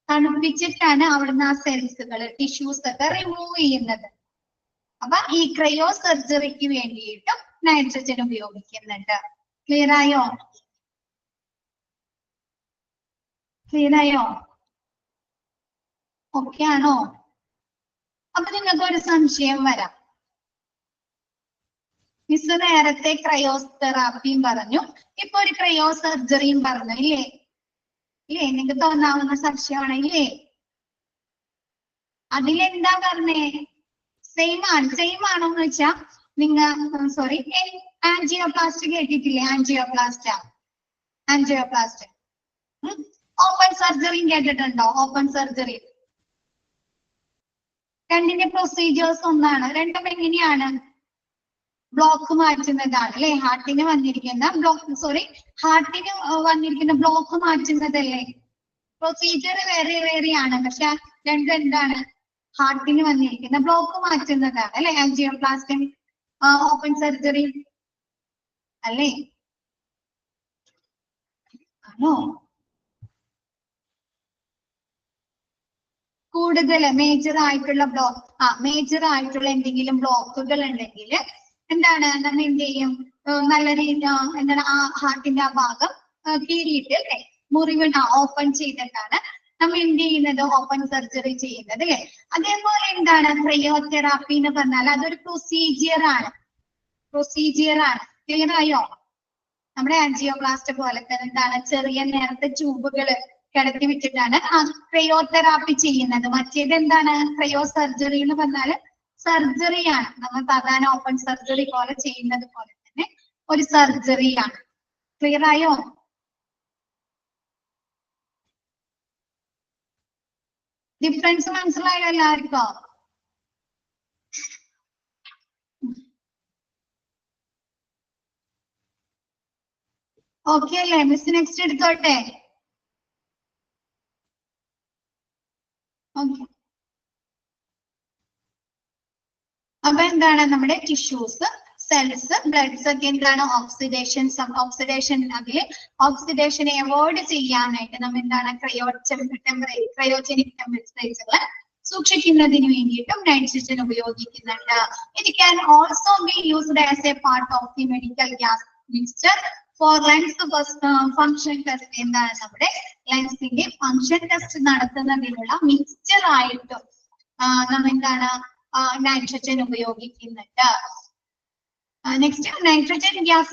തണുപ്പിച്ചിട്ടാണ് അവിടുന്ന് ആ സെൽസുകൾ ടിഷ്യൂസ് ഒക്കെ റിമൂവ് ചെയ്യുന്നത് അപ്പൊ ഈ ക്രയോ സർജറിക്ക് വേണ്ടിയിട്ടും നൈട്രജൻ ഉപയോഗിക്കുന്നുണ്ട് ക്ലിയർ ആയോ ഓക്കെ ആണോ അപ്പൊ നിങ്ങൾക്ക് ഒരു സംശയം വരാം മിസ് നേരത്തെ ക്രയോതെറാപ്പിയും പറഞ്ഞു ഇപ്പൊ ഒരു ക്രയോ സർജറിയും പറഞ്ഞു ഇല്ലേ നിങ്ങൾക്ക് തോന്നാവുന്ന സംശയമാണ് ഇല്ലേ അതിലെന്താ പറഞ്ഞേ സെയിം ആണോ എന്ന് വെച്ചാ നിങ്ങൾ സോറി ആൻജിയോപ്ലാസ്റ്റ് കേട്ടിട്ടില്ലേ ആൻജിയോപ്ലാസ്റ്റ് ഓപ്പൺ സർജറിയും കേട്ടിട്ടുണ്ടോ ഓപ്പൺ സർജറി രണ്ടിന്റെ പ്രൊസീജിയേഴ്സ് ഒന്നാണ് രണ്ടും എങ്ങനെയാണ് ബ്ലോക്ക് മാറ്റുന്നതാണ് അല്ലെ ഹാർട്ടിന് വന്നിരിക്കുന്ന ബ്ലോക്ക് മാറ്റുന്നതല്ലേ പ്രൊസീജിയർ വേറെയാണ് പക്ഷെ രണ്ടും എന്താണ് ഹാർട്ടിന് വന്നിരിക്കുന്ന ബ്ലോക്ക് മാറ്റുന്നതാണ് അല്ലെ ആൻജിയോപ്ലാസ്റ്റി ഓപ്പൺ സർജറി അല്ലേ ആണോ കൂടുതൽ മേജർ ആയിട്ടുള്ള എന്തെങ്കിലും ബ്ലോക്കുകൾ ഉണ്ടെങ്കിൽ എന്താണ് നമ്മൾ എന്ത് ചെയ്യും നല്ല രീതി എന്താണ് ആ ഹാർട്ടിന്റെ ആ ഭാഗം കീറിയിട്ട് അല്ലെ മുറിവ് ഓപ്പൺ ചെയ്തിട്ടാണ് നമ്മൾ എന്ത് ചെയ്യുന്നത് ഓപ്പൺ സർജറി ചെയ്യുന്നത് അല്ലെ അതേപോലെ എന്താണ് ക്രയോതെറാപ്പി എന്ന് പറഞ്ഞാൽ അതൊരു പ്രൊസീജിയർ ആണ് ക്ലിയർ ആയോ നമ്മുടെ ആൻജിയോപ്ലാസ്റ്റ് പോലെ തന്നെ എന്താണ് ചെറിയ നേരത്തെ ട്യൂബുകൾ കിടത്തി വിട്ടിട്ടാണ് ആ ക്രയോതെറാപ്പി ചെയ്യുന്നത് മറ്റേത് എന്താണ് ക്രയോ സർജറി എന്ന് പറഞ്ഞാല് സർജറിയാണ് നമ്മൾ സാധാരണ ഓപ്പൺ സർജറി പോലെ ചെയ്യുന്നത് പോലെ തന്നെ ഒരു സർജറിയാണ് ക്ലിയർ ആയോ ഡിഫറൻസ് മനസ്സിലായോ എല്ലാവർക്കോ ഓക്കെ അല്ലേ മിസ് നെക്സ്റ്റ് എടുത്തോട്ടെ ഓക്കെ അപ്പൊ എന്താണ് നമ്മുടെ ടിഷ്യൂസ് സെൽസ് ബ്ലഡ്സ് ഒക്കെ എന്താണ് ഓക്സിഡേഷനെ അവോയ്ഡ് ചെയ്യാനായിട്ട് നമ്മൾ എന്താണ് ക്രയോജനിക് ടെമ്പറേച്ചറിൽ സൂക്ഷിക്കുന്നതിന് വേണ്ടിയിട്ടും നൈട്രജൻ ഉപയോഗിക്കുന്നുണ്ട്. It can also be used as a part of the medical gas mixture for lungs function test. എന്താണ് നമ്മുടെ ലങ്സിന്റെ ഫംഗ്ഷൻ ടെസ്റ്റ് നടത്തുന്നതിനുള്ള മിക്സ്ചർ ആയിട്ടും നമ്മൾ എന്താണ് നൈട്രജൻ ഉപയോഗിക്കുന്നുണ്ട്. Next, nitrogen gas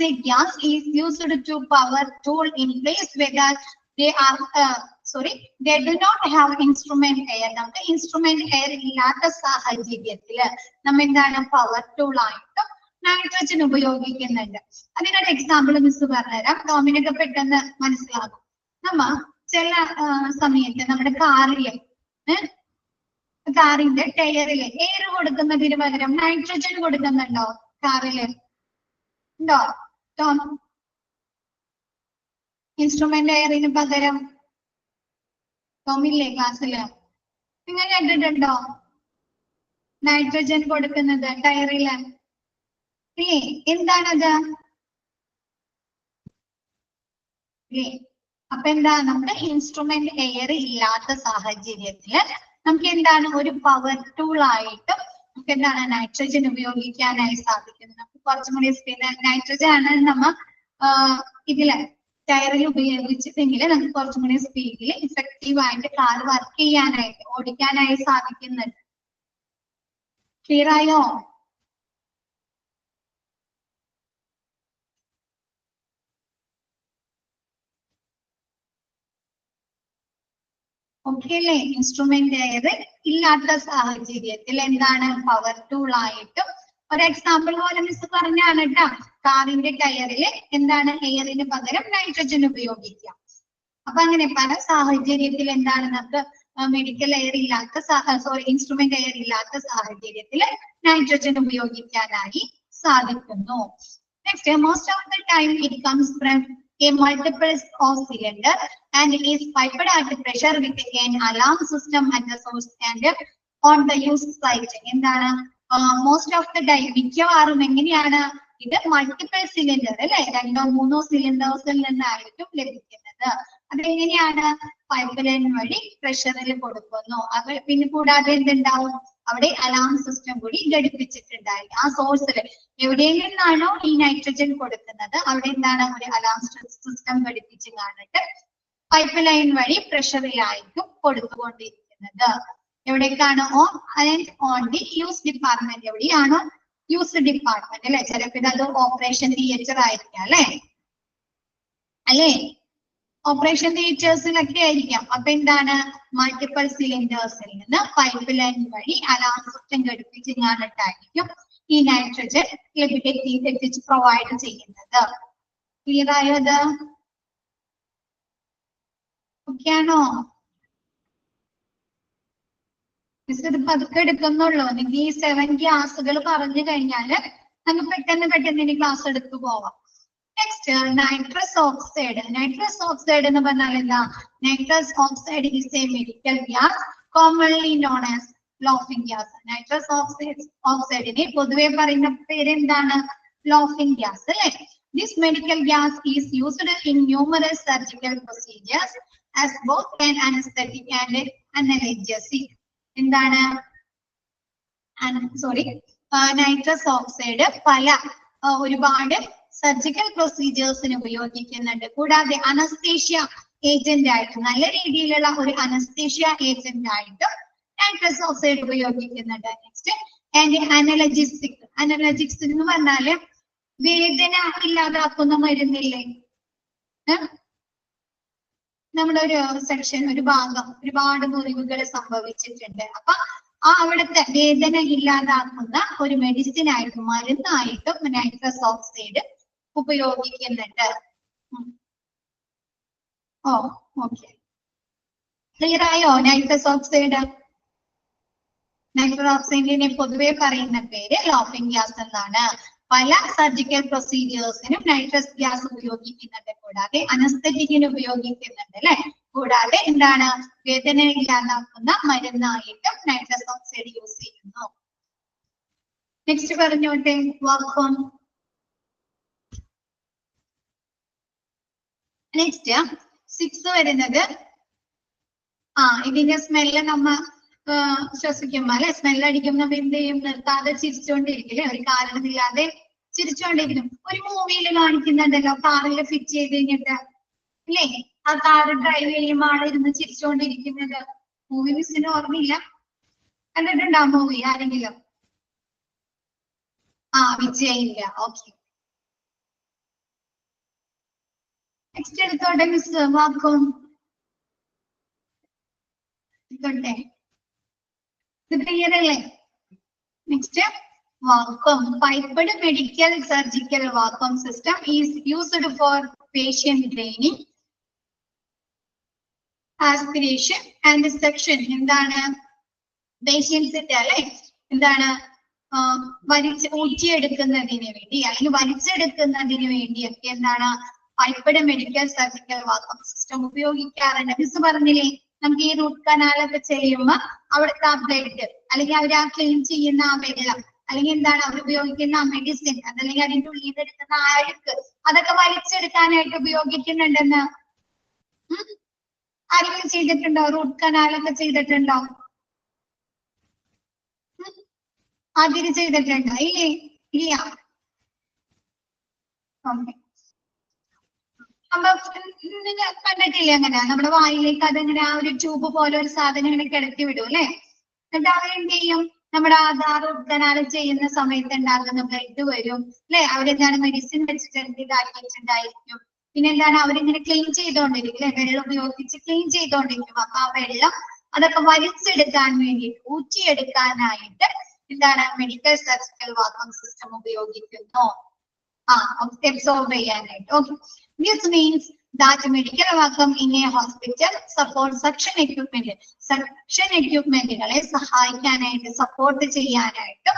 is used to power tool in place whether they do not have instrument air. നമുക്ക് instrument air ഇല്ലാത്ത സാഹചര്യത്തിൽ നമ്മൾ എന്താണ് പവർ ടൂൾ ആയിട്ട് നൈട്രജൻ ഉപയോഗിക്കുന്നുണ്ട്. അതിനൊരു എക്സാമ്പിൾ മിസ് പറഞ്ഞുതരാം, ടോമിനൊക്കെ പെട്ടെന്ന് മനസ്സിലാകും. നമ്മ ചില സമയത്ത് നമ്മുടെ കാറിന്റെ ടയറില് എയർ കൊടുക്കുന്നതിന് പകരം നൈട്രജൻ കൊടുക്കുന്നുണ്ടോ? കാറില് ഉണ്ടോ ടോം? ഇൻസ്ട്രുമെന്റ് എയറിന് പകരം ടോമില്ലേ ക്ലാസ്സില്? നിങ്ങൾ കണ്ടിട്ടുണ്ടോ നൈട്രജൻ കൊടുക്കുന്നത് ടയറില്? ഇല്ലേ? എന്താണത്? ഇല്ലേ? അപ്പൊ എന്താ, നമുക്ക് ഇൻസ്ട്രുമെന്റ് എയർ ഇല്ലാത്ത സാഹചര്യത്തില് നമുക്ക് എന്താണ് ഒരു പവർ ടൂൾ ആയിട്ട് നമുക്ക് എന്താണ് നൈട്രജൻ ഉപയോഗിക്കാനായി സാധിക്കുന്നത്. നമുക്ക് കുറച്ചും കൂടി സ്പീഡ് നൈട്രജൻ ആണ് നമ്മ ഇതില് ടയറിൽ ഉപയോഗിച്ചിട്ടെങ്കിൽ നമുക്ക് കുറച്ചും കൂടി സ്പീഡിൽ ഇഫക്റ്റീവ് ആയിട്ട് കാർ വർക്ക് ചെയ്യാനായിട്ട് ഓടിക്കാനായി സാധിക്കുന്നുണ്ട്. ക്ലിയർ ആയോ? ഓക്കെ അല്ലേ? ഇൻസ്ട്രുമെന്റ് എയർ ഇല്ലാത്ത സാഹചര്യത്തിൽ എന്താണ് പവർ ടൂൾ ആയിട്ടും ഒരു എക്സാമ്പിൾ പോലെ മിസ് പറഞ്ഞാണ് കേട്ടോ. കാറിന്റെ ടയറില് എന്താണ് എയറിന് പകരം നൈട്രജൻ ഉപയോഗിക്കാം. അപ്പൊ അങ്ങനെ പല സാഹചര്യത്തിൽ എന്താണ് നമുക്ക് മെഡിക്കൽ എയർ ഇല്ലാത്ത ഇൻസ്ട്രുമെന്റ് എയർ ഇല്ലാത്ത സാഹചര്യത്തിൽ നൈട്രജൻ ഉപയോഗിക്കാനായി സാധിക്കുന്നു. Next, most of the time it comes from a multiples of cylinder and is piped at pressure with an alarm system at the source and on the use site. എന്താണ് most of the time മിക്കവാറും എങ്ങനെയാണ് ഇത് multiple cylinder അല്ലെ, 2 or 3 സിലിണ്ടേഴ്സിൽ നിന്നായിരിക്കും ലഭിക്കുന്നത്. അതെങ്ങനെയാണ്? Pipe line വഴി പ്രഷറിൽ കൊടുക്കുന്നു. അത് പിന്നെ കൂടാതെ എന്തുണ്ടാവും, അവിടെ അലാം സിസ്റ്റം കൂടി ഘടിപ്പിച്ചിട്ടുണ്ടായി. ആ സോഴ്സിൽ എവിടെ നിന്നാണോ ഈ നൈട്രജൻ കൊടുക്കുന്നത് അവിടെ എന്താണ് ഒരു അലാം സിസ്റ്റം ഘടിപ്പിച്ച് കാണിട്ട് പൈപ്പ് ലൈൻ വഴി പ്രഷറിലായിരിക്കും കൊടുത്തുകൊണ്ടിരിക്കുന്നത്. എവിടേക്കാണ്? On the use department. എവിടെയാണോ യൂസ് ഡിപ്പാർട്ട്മെന്റ് അല്ലെ, ചിലപ്പോൾ അത് ഓപ്പറേഷൻ തിയേറ്റർ ആയിരിക്കാം അല്ലേ? ഓപ്പറേഷൻ തിയേറ്റേഴ്സിലൊക്കെ ആയിരിക്കാം. അപ്പൊ എന്താണ് മൾട്ടിപ്പിൾ സിലിണ്ടേഴ്സിൽ നിന്ന് പൈപ്പ് ലൈൻ വഴി അലാം സിസ്റ്റം ഘടിപ്പിച്ച് കാണിട്ടായിരിക്കും ഈ നൈട്രജൻ എത്തിച്ച് പ്രൊവൈഡ് ചെയ്യുന്നത്. ക്ലിയർ ആയത്? ഓക്കെ ആണോ? മിസ് ഇത് പതുക്കെ എടുക്കുന്നുള്ളൂ. നിങ്ങൾക്ക് ഈ 7 ക്ലാസ്സുകൾ പറഞ്ഞു കഴിഞ്ഞാല് നമുക്ക് പെട്ടെന്ന് ഇനി ക്ലാസ് എടുത്തു പോവാം. Next, nitrous oxide. Nitrous oxide എന്ന് പറഞ്ഞാൽ എന്താ? Nitrous oxide is a medical gas commonly known as laughing gas. Nitrous ഓക്സൈഡിനെ പൊതുവെ പറയുന്ന പേര് എന്താണ്? ലോഫിംഗ് ഗ്യാസ് അല്ലെ. This medical gas is used in numerous surgical procedures as both an anaesthetic and analgesic. എന്താണ്? നൈട്രസ് ഓക്സൈഡ് ഒരുപാട് surgical പ്രൊസീജിയേഴ്സിന് ഉപയോഗിക്കുന്നുണ്ട്. കൂടാതെ അനസ്തേഷ്യ ഏജന്റ് ആയിട്ട്, നല്ല രീതിയിലുള്ള ഒരു അനസ്തേഷ്യ ഏജന്റ് ആയിട്ട് നൈട്രസ് ഓക്സൈഡ് ഉപയോഗിക്കുന്നുണ്ട്. Next, and അനലജിസ്റ്റിക്. അനലജിക്സ് എന്ന് പറഞ്ഞാല് വേദന ഇല്ലാതാക്കുന്ന മരുന്നില്ലേ? നമ്മുടെ ഒരു സെക്ഷൻ, ഒരു ഭാഗം ഒരുപാട് മുറിവുകൾ സംഭവിച്ചിട്ടുണ്ട്. അപ്പൊ അവിടുത്തെ വേദന ഇല്ലാതാക്കുന്ന ഒരു മെഡിസിൻ ആയിട്ടും മരുന്നായിട്ടും നൈട്രസ് ഓക്സൈഡ് ഉപയോഗിക്കുന്നുണ്ട്. ഓക്കെ, ക്ലിയർ ആയോ? Nitrous oxide. നൈട്രസ് ഓക്സൈഡിനെ പൊതുവെ പറയുന്ന പേര് ലോഫിംഗ് ഗ്യാസ് എന്നാണ്. പല സർജിക്കൽ പ്രൊസീജിയേഴ്സിനും നൈട്രസ് ഗ്യാസ് ഉപയോഗിക്കുന്നുണ്ട്. കൂടാതെ അനസ്തെറ്റിക്കിന് ഉപയോഗിക്കുന്നുണ്ട് അല്ലെ. കൂടാതെ എന്താണ്, വേദന ഇല്ലാതാക്കുന്ന മരുന്നായിട്ടും നൈട്രസ് ഓക്സൈഡ് യൂസ് ചെയ്യുന്നു. നെക്സ്റ്റ് പറഞ്ഞോട്ടെ, വാക്വം. നെക്സ്റ്റ് 6 വരുന്നത് ഇതിന്റെ സ്മെല്ല് നമ്മ ശ്വസിക്കുമ്പോ അല്ലെ, സ്മെല്ല് അടിക്കുമ്പോ നമ്മൾ എന്ത് ചെയ്യും? നിർത്താതെ ചിരിച്ചുകൊണ്ടിരിക്കില്ലേ, ഒരു കാരണമില്ലാതെ ചിരിച്ചുകൊണ്ടിരിക്കും. ഒരു മൂവിയിൽ കാണിക്കുന്നുണ്ടല്ലോ, കാറിൽ ഫിറ്റ് ചെയ്ത് കഴിഞ്ഞിട്ട് അല്ലേ, ആ കാറ് ഡ്രൈവ് ചെയ്യുമ്പോൾ ആളിരുന്ന് ചിരിച്ചുകൊണ്ടിരിക്കുന്നത്. മൂവി മിസ്സിന് ഓർമ്മയില്ല, കണ്ടിട്ടുണ്ടോ മൂവി ആരെങ്കിലും? വിജയില്ല. ഓക്കെ, നെക്സ്റ്റ് എടുത്തോട്ടെ മിസ്, വാക്കും എടുത്തോട്ടെ, ഇത് ക്ലിയർ അല്ലേ? Next vacuum. Piped medical surgical vacuum system is used for patient draining, aspiration and suction. എന്താണ്? പേഷ്യൻസിന്റെ അല്ലെ എന്താണ് ഊറ്റിയെടുക്കുന്നതിന് വേണ്ടി അല്ലെങ്കിൽ വലിച്ചെടുക്കുന്നതിന് വേണ്ടിയൊക്കെ എന്താണ് പൈപ്പഡ് മെഡിക്കൽ സർജിക്കൽ വാക്വം സിസ്റ്റം ഉപയോഗിക്കാറുണ്ട്. മിസ് പറഞ്ഞില്ലേ, നമുക്ക് ഈ റൂട്ട് കനാലൊക്കെ ചെയ്യുമ്പോ അവിടുത്തെ ആ ബ്ലഡ് അല്ലെങ്കിൽ അവർ ആ ക്ലീൻ ചെയ്യുന്ന ആ വെള്ളം അല്ലെങ്കിൽ എന്താണ് അവർ ഉപയോഗിക്കുന്ന ആ മെഡിസിൻ അതല്ലെങ്കിൽ അതിന്റെ ഉള്ളിൽ നിന്ന് എടുക്കുന്ന ആ അഴുക്ക് അതൊക്കെ വലിച്ചെടുക്കാനായിട്ട് ഉപയോഗിക്കുന്നുണ്ടെന്ന് ആരെങ്കിലും ചെയ്തിട്ടുണ്ടോ? റൂട്ട് കനാലൊക്കെ ചെയ്തിട്ടുണ്ടോ? അതിന് ചെയ്തിട്ടുണ്ടോ? ഇല്ലേ? ഇല്ല. ഓക്കെ, അപ്പൊ നിങ്ങൾ കണ്ടിട്ടില്ലേ അങ്ങനെ നമ്മുടെ വായിലേക്ക് അതെങ്ങനെ ആ ഒരു ട്യൂബ് പോലെ ഒരു സാധനം ഇങ്ങനെ കിടത്തി വിടും അല്ലെ, എന്നിട്ട് അവരെന്ത് ചെയ്യും? നമ്മുടെ ആധാർ കനാല് ചെയ്യുന്ന സമയത്ത് ഉണ്ടാകുന്ന ബ്ലഡ് വരും അല്ലെ, അവരെന്താണ് മെഡിസിൻ വെച്ചിട്ട് ഇതാക്കിയിട്ടുണ്ടായിരിക്കും. പിന്നെ എന്താണ് അവരിങ്ങനെ ക്ലീൻ ചെയ്തോണ്ടിരിക്കും അല്ലെ, വെള്ളം ഉപയോഗിച്ച് ക്ലീൻ ചെയ്തോണ്ടിരിക്കും. അപ്പൊ ആ വെള്ളം അതൊക്കെ വലിച്ചെടുക്കാൻ വേണ്ടിയിട്ട് ഊറ്റിയെടുക്കാനായിട്ട് എന്താണ് മെഡിക്കൽ സർജിക്കൽ വാക്വം സിസ്റ്റം ഉപയോഗിക്കുന്നു. absorb ചെയ്യാനായിട്ട്. Okay, this means that medical vacuum in a hospital supports suction equipment. Suction equipmentകളെ സഹായിക്കാനായിട്ട് സപ്പോർട്ട് ചെയ്യാനായിട്ട്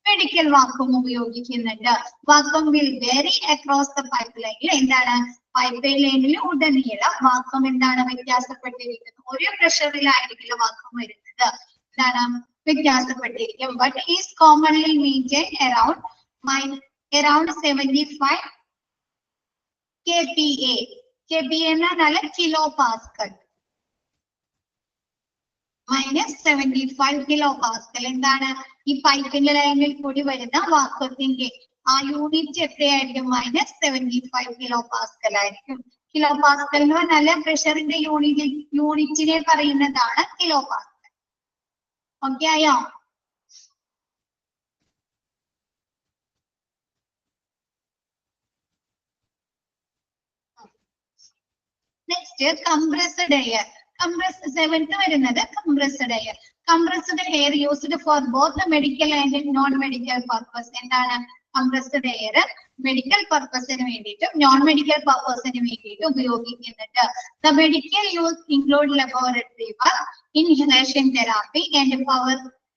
മെഡിക്കൽ വാക്വം ഉപയോഗിക്കുന്നുണ്ട്. Vacuum will vary across the pipeline. എന്താണ് പൈപ്പ് ലൈനിൽ ഉടനീളം വാക്വം എന്താണ് വ്യത്യാസപ്പെട്ടിരിക്കുന്നത്. ഒരേ പ്രഷറിലായിരിക്കില്ല വാക്വം വരുന്നത്, എന്താണ് വ്യത്യാസപ്പെട്ടിരിക്കും. But is commonly maintained around 75 kPa. kPa എന്നാൽ കിലോ പാസ്കൽ -75 കിലോ പാസ്കൽ. എന്താണ് ഈ പൈപ്പിന്റെ ലൈനിൽ കൂടി വരുന്ന വാക്വത്തിന്റെ ആ യൂണിറ്റ് എത്രയായിരിക്കും? -75 കിലോ പാസ്കൽ ആയിരിക്കും. കിലോ പാസ്കൽ എന്ന് പറഞ്ഞാൽ പ്രഷറിന്റെ യൂണിറ്റിനെ പറയുന്നതാണ് കിലോ പാസ്കൽ. ഓക്കെ ആയോ? Next compressed air. സെവൻത്ത് വരുന്നത് compressed air. Compressed air used for both medical and non medical purpose. എന്താണ് കംപ്രസ്ഡ് എയർ മെഡിക്കൽ പർപ്പസിന് വേണ്ടിയിട്ടും നോൺ മെഡിക്കൽ പർപ്പസിന് വേണ്ടിയിട്ടും ഉപയോഗിക്കുന്നുണ്ട്. The medical use include laboratory work, inhalation therapy and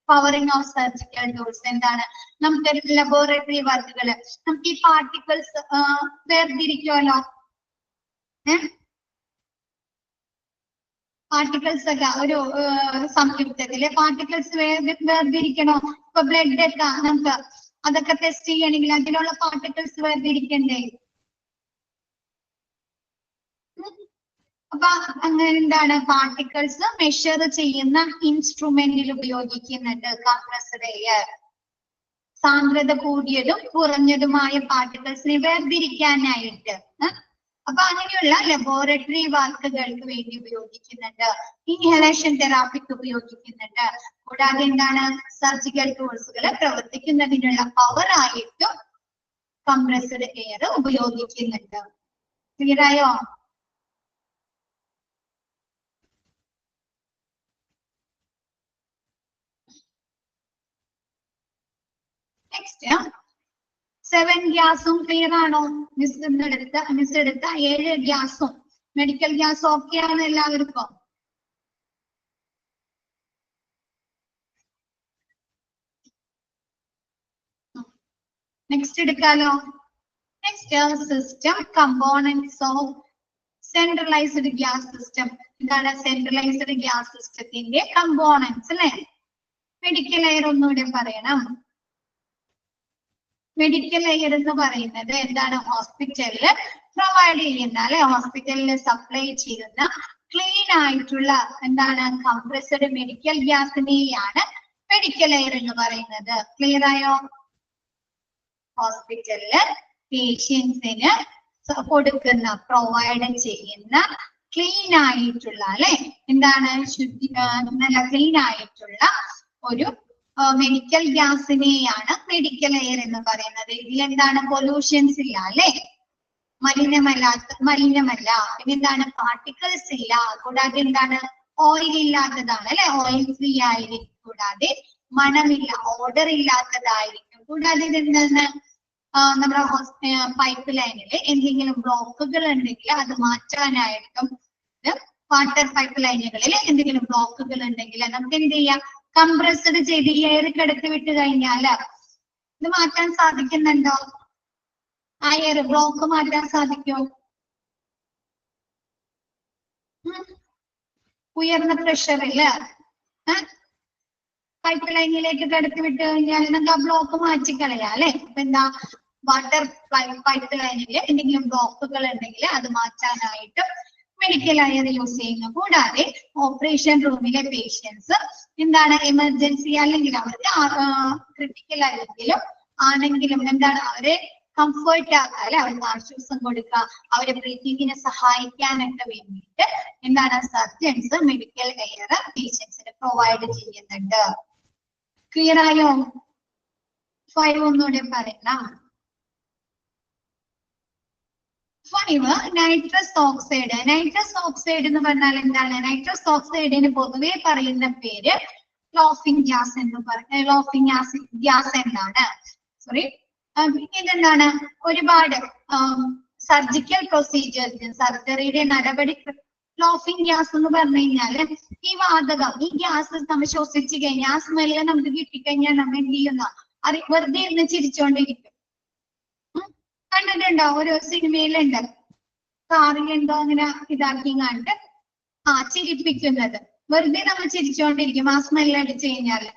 powering of surgical tools. എന്താണ് നമുക്ക് laboratory വർക്കുകൾ, നമുക്ക് ഈ പാർട്ടിക്കിൾസ് വേർതിരിക്കുമല്ലോ, പാർട്ടിക്കിൾസ് ഒക്കെ ഒരു സംയുക്തത്തിലെ പാർട്ടിക്കിൾസ് വേർതിരിക്കണോ? ഇപ്പൊ ബ്ലഡ് ഒക്കെ നമുക്ക് അതൊക്കെ ടെസ്റ്റ് ചെയ്യണമെങ്കിൽ അതിലുള്ള പാർട്ടിക്കിൾസ് വേർതിരിക്കണ്ടേ? അപ്പൊ അങ്ങനെ എന്താണ് പാർട്ടിക്കിൾസ് മെഷർ ചെയ്യുന്ന ഇൻസ്ട്രുമെന്റിൽ ഉപയോഗിക്കുന്നുണ്ട് കംപ്രസ്ഡ് എയർ. സാന്ദ്രത കൂടിയതും കുറഞ്ഞതുമായ പാർട്ടിക്കിൾസിനെ വേർതിരിക്കാനായിട്ട്. അപ്പൊ അങ്ങനെയുള്ള ലബോറട്ടറി വർക്കുകൾക്ക് വേണ്ടി ഉപയോഗിക്കുന്നുണ്ട്. ഇൻഹലേഷൻ തെറാപ്പിക്ക് ഉപയോഗിക്കുന്നുണ്ട്. കൂടാതെ എന്താണ് സർജിക്കൽ ടൂൾസുകൾ പ്രവർത്തിക്കുന്നതിനുള്ള പവർ ആയിട്ടും കംപ്രസ്ഡ് എയർ ഉപയോഗിക്കുന്നുണ്ട്. ക്ലിയർ ആയോ? നെക്സ്റ്റ് 7 ഗ്യാസും ക്ലിയർ ആണോ? മിസ് എടുത്ത 7 ഗ്യാസും മെഡിക്കൽ ഗ്യാസും ഓക്കെ ആണ് എല്ലാവർക്കും? നെക്സ്റ്റ് എടുക്കാലോ. Next system components of centralised gas system. എന്താണ് സെൻട്രലൈസ്ഡ് ഗ്യാസ് സിസ്റ്റത്തിന്റെ കമ്പോണൻസ് അല്ലെ? മെഡിക്കൽ എയർ ഒന്നുകൂടെ പറയണം. മെഡിക്കൽ എയർ എന്ന് പറയുന്നത് എന്താണ്? ഹോസ്പിറ്റലില് പ്രൊവൈഡ് ചെയ്യുന്ന അല്ലെ, ഹോസ്പിറ്റലിൽ സപ്ലൈ ചെയ്യുന്ന ക്ലീൻ ആയിട്ടുള്ള എന്താണ്? കംപ്രസ്ഡ് മെഡിക്കൽ ഗ്യാസിനെയാണ് മെഡിക്കൽ എയർ എന്ന് പറയുന്നത്. ക്ലിയർ ആയോ? ഹോസ്പിറ്റലില് പേഷ്യൻസിന് കൊടുക്കുന്ന പ്രൊവൈഡ് ചെയ്യുന്ന ക്ലീൻ ആയിട്ടുള്ള അല്ലെ, എന്താണ്? നല്ല ക്ലീൻ ആയിട്ടുള്ള ഒരു മെഡിക്കൽ ഗ്യാസിനെയാണ് മെഡിക്കൽ എയർ എന്ന് പറയുന്നത്. ഇതിലെന്താണ്? പൊല്യൂഷൻസ് ഇല്ല അല്ലെ, മലിനമല്ല, പിന്നെ എന്താണ്? പാർട്ടിക്കിൾസ് ഇല്ല, കൂടാതെ എന്താണ്? ഓയിൽ ഇല്ലാത്തതാണ് അല്ലെ, ഓയിൽ ഫ്രീ ആയിരിക്കും, കൂടാതെ മണമില്ല, ഓർഡർ ഇല്ലാത്തതായിരിക്കും, കൂടാതെ ഇതെന്താണ്? നമ്മുടെ പൈപ്പ് ലൈനിൽ എന്തെങ്കിലും ബ്ലോക്കുകൾ ഉണ്ടെങ്കിൽ അത് മാറ്റാനായിട്ടും, വാട്ടർ പൈപ്പ് ലൈനുകളിൽ എന്തെങ്കിലും ബ്ലോക്കുകൾ ഉണ്ടെങ്കിൽ നമുക്ക് എന്ത് ചെയ്യാം? കംപ്രസ്ഡ് ചെയ്ത് എയർ കിടത്തി വിട്ട് കഴിഞ്ഞാൽ ഇത് മാറ്റാൻ സാധിക്കുന്നുണ്ടോ? ആ എയർ ബ്ലോക്ക് മാറ്റാൻ സാധിക്കുമോ? ഉയർന്ന പ്രഷറില് പൈപ്പ് ലൈനിലേക്ക് കടത്തി വിട്ട് കഴിഞ്ഞാൽ നമുക്ക് ആ ബ്ലോക്ക് മാറ്റിക്കളയാം അല്ലെ. അപ്പൊ എന്താ? വാട്ടർ പൈപ്പ് ലൈനിൽ എന്തെങ്കിലും ബ്ലോക്കുകൾ ഉണ്ടെങ്കിൽ അത് മാറ്റാനായിട്ട് മെഡിക്കൽ എയർ യൂസ് ചെയ്യുന്നു. കൂടാതെ ഓപ്പറേഷൻ റൂമിലെ പേഷ്യൻസ് എന്താണ്? എമർജൻസി അല്ലെങ്കിൽ അവർക്ക് ക്രിട്ടിക്കൽ ആണെങ്കിലും എന്താണ്? അവരെ കംഫർട്ട് ആക്കുക അല്ലെ, അവർക്ക് ആശ്വാസം കൊടുക്കുക, അവരെ ബ്രീത്തിങ്ങിനെ സഹായിക്കാനൊക്കെ വേണ്ടിയിട്ട് എന്താണ്? സർജൻസ് മെഡിക്കൽ എയർ പേഷ്യൻസിന് പ്രൊവൈഡ് ചെയ്യുന്നുണ്ട്. ക്ലിയർ ആയോ? 5 ഒന്നുകൂടെ പറയണം. 5 നൈട്രസ് ഓക്സൈഡ്. നൈട്രസ് ഓക്സൈഡ് എന്ന് പറഞ്ഞാൽ എന്താണ്? നൈട്രസ് ഓക്സൈഡിന് പൊതുവെ പറയുന്ന പേര് ലോഫിംഗ് ഗ്യാസ് എന്ന് പറയും. ലോഫിംഗ് ഗ്യാസ് എന്നാണ്. സോറി, ഇതെന്താണ്? ഒരുപാട് സർജിക്കൽ പ്രൊസീജിയേഴ്സ്, സർജറിയുടെ നടപടി. ലോഫിംഗ് ഗ്യാസ് എന്ന് പറഞ്ഞു കഴിഞ്ഞാല് ഈ വാതകം, ഈ ഗ്യാസ് നമ്മൾ ശ്വസിച്ചു കഴിഞ്ഞാൽ ആ സ്മെല്ല് നമുക്ക് കിട്ടിക്കഴിഞ്ഞാൽ നമ്മൾ എന്ത് ചെയ്യുന്ന? വെറുതെ ഇരുന്ന് ചിരിച്ചോണ്ടിരിക്കും. കണ്ടിട്ടുണ്ടോ? ഒരു സിനിമയിലുണ്ട്, കാറിലെന്തോ അങ്ങനെ ഇതാക്കി കണ്ട് ചിരിപ്പിക്കുന്നത്. വെറുതെ നമ്മൾ ചിരിച്ചോണ്ടിരിക്കും ആ സ്മെല്ല് അടിച്ചു കഴിഞ്ഞാല്.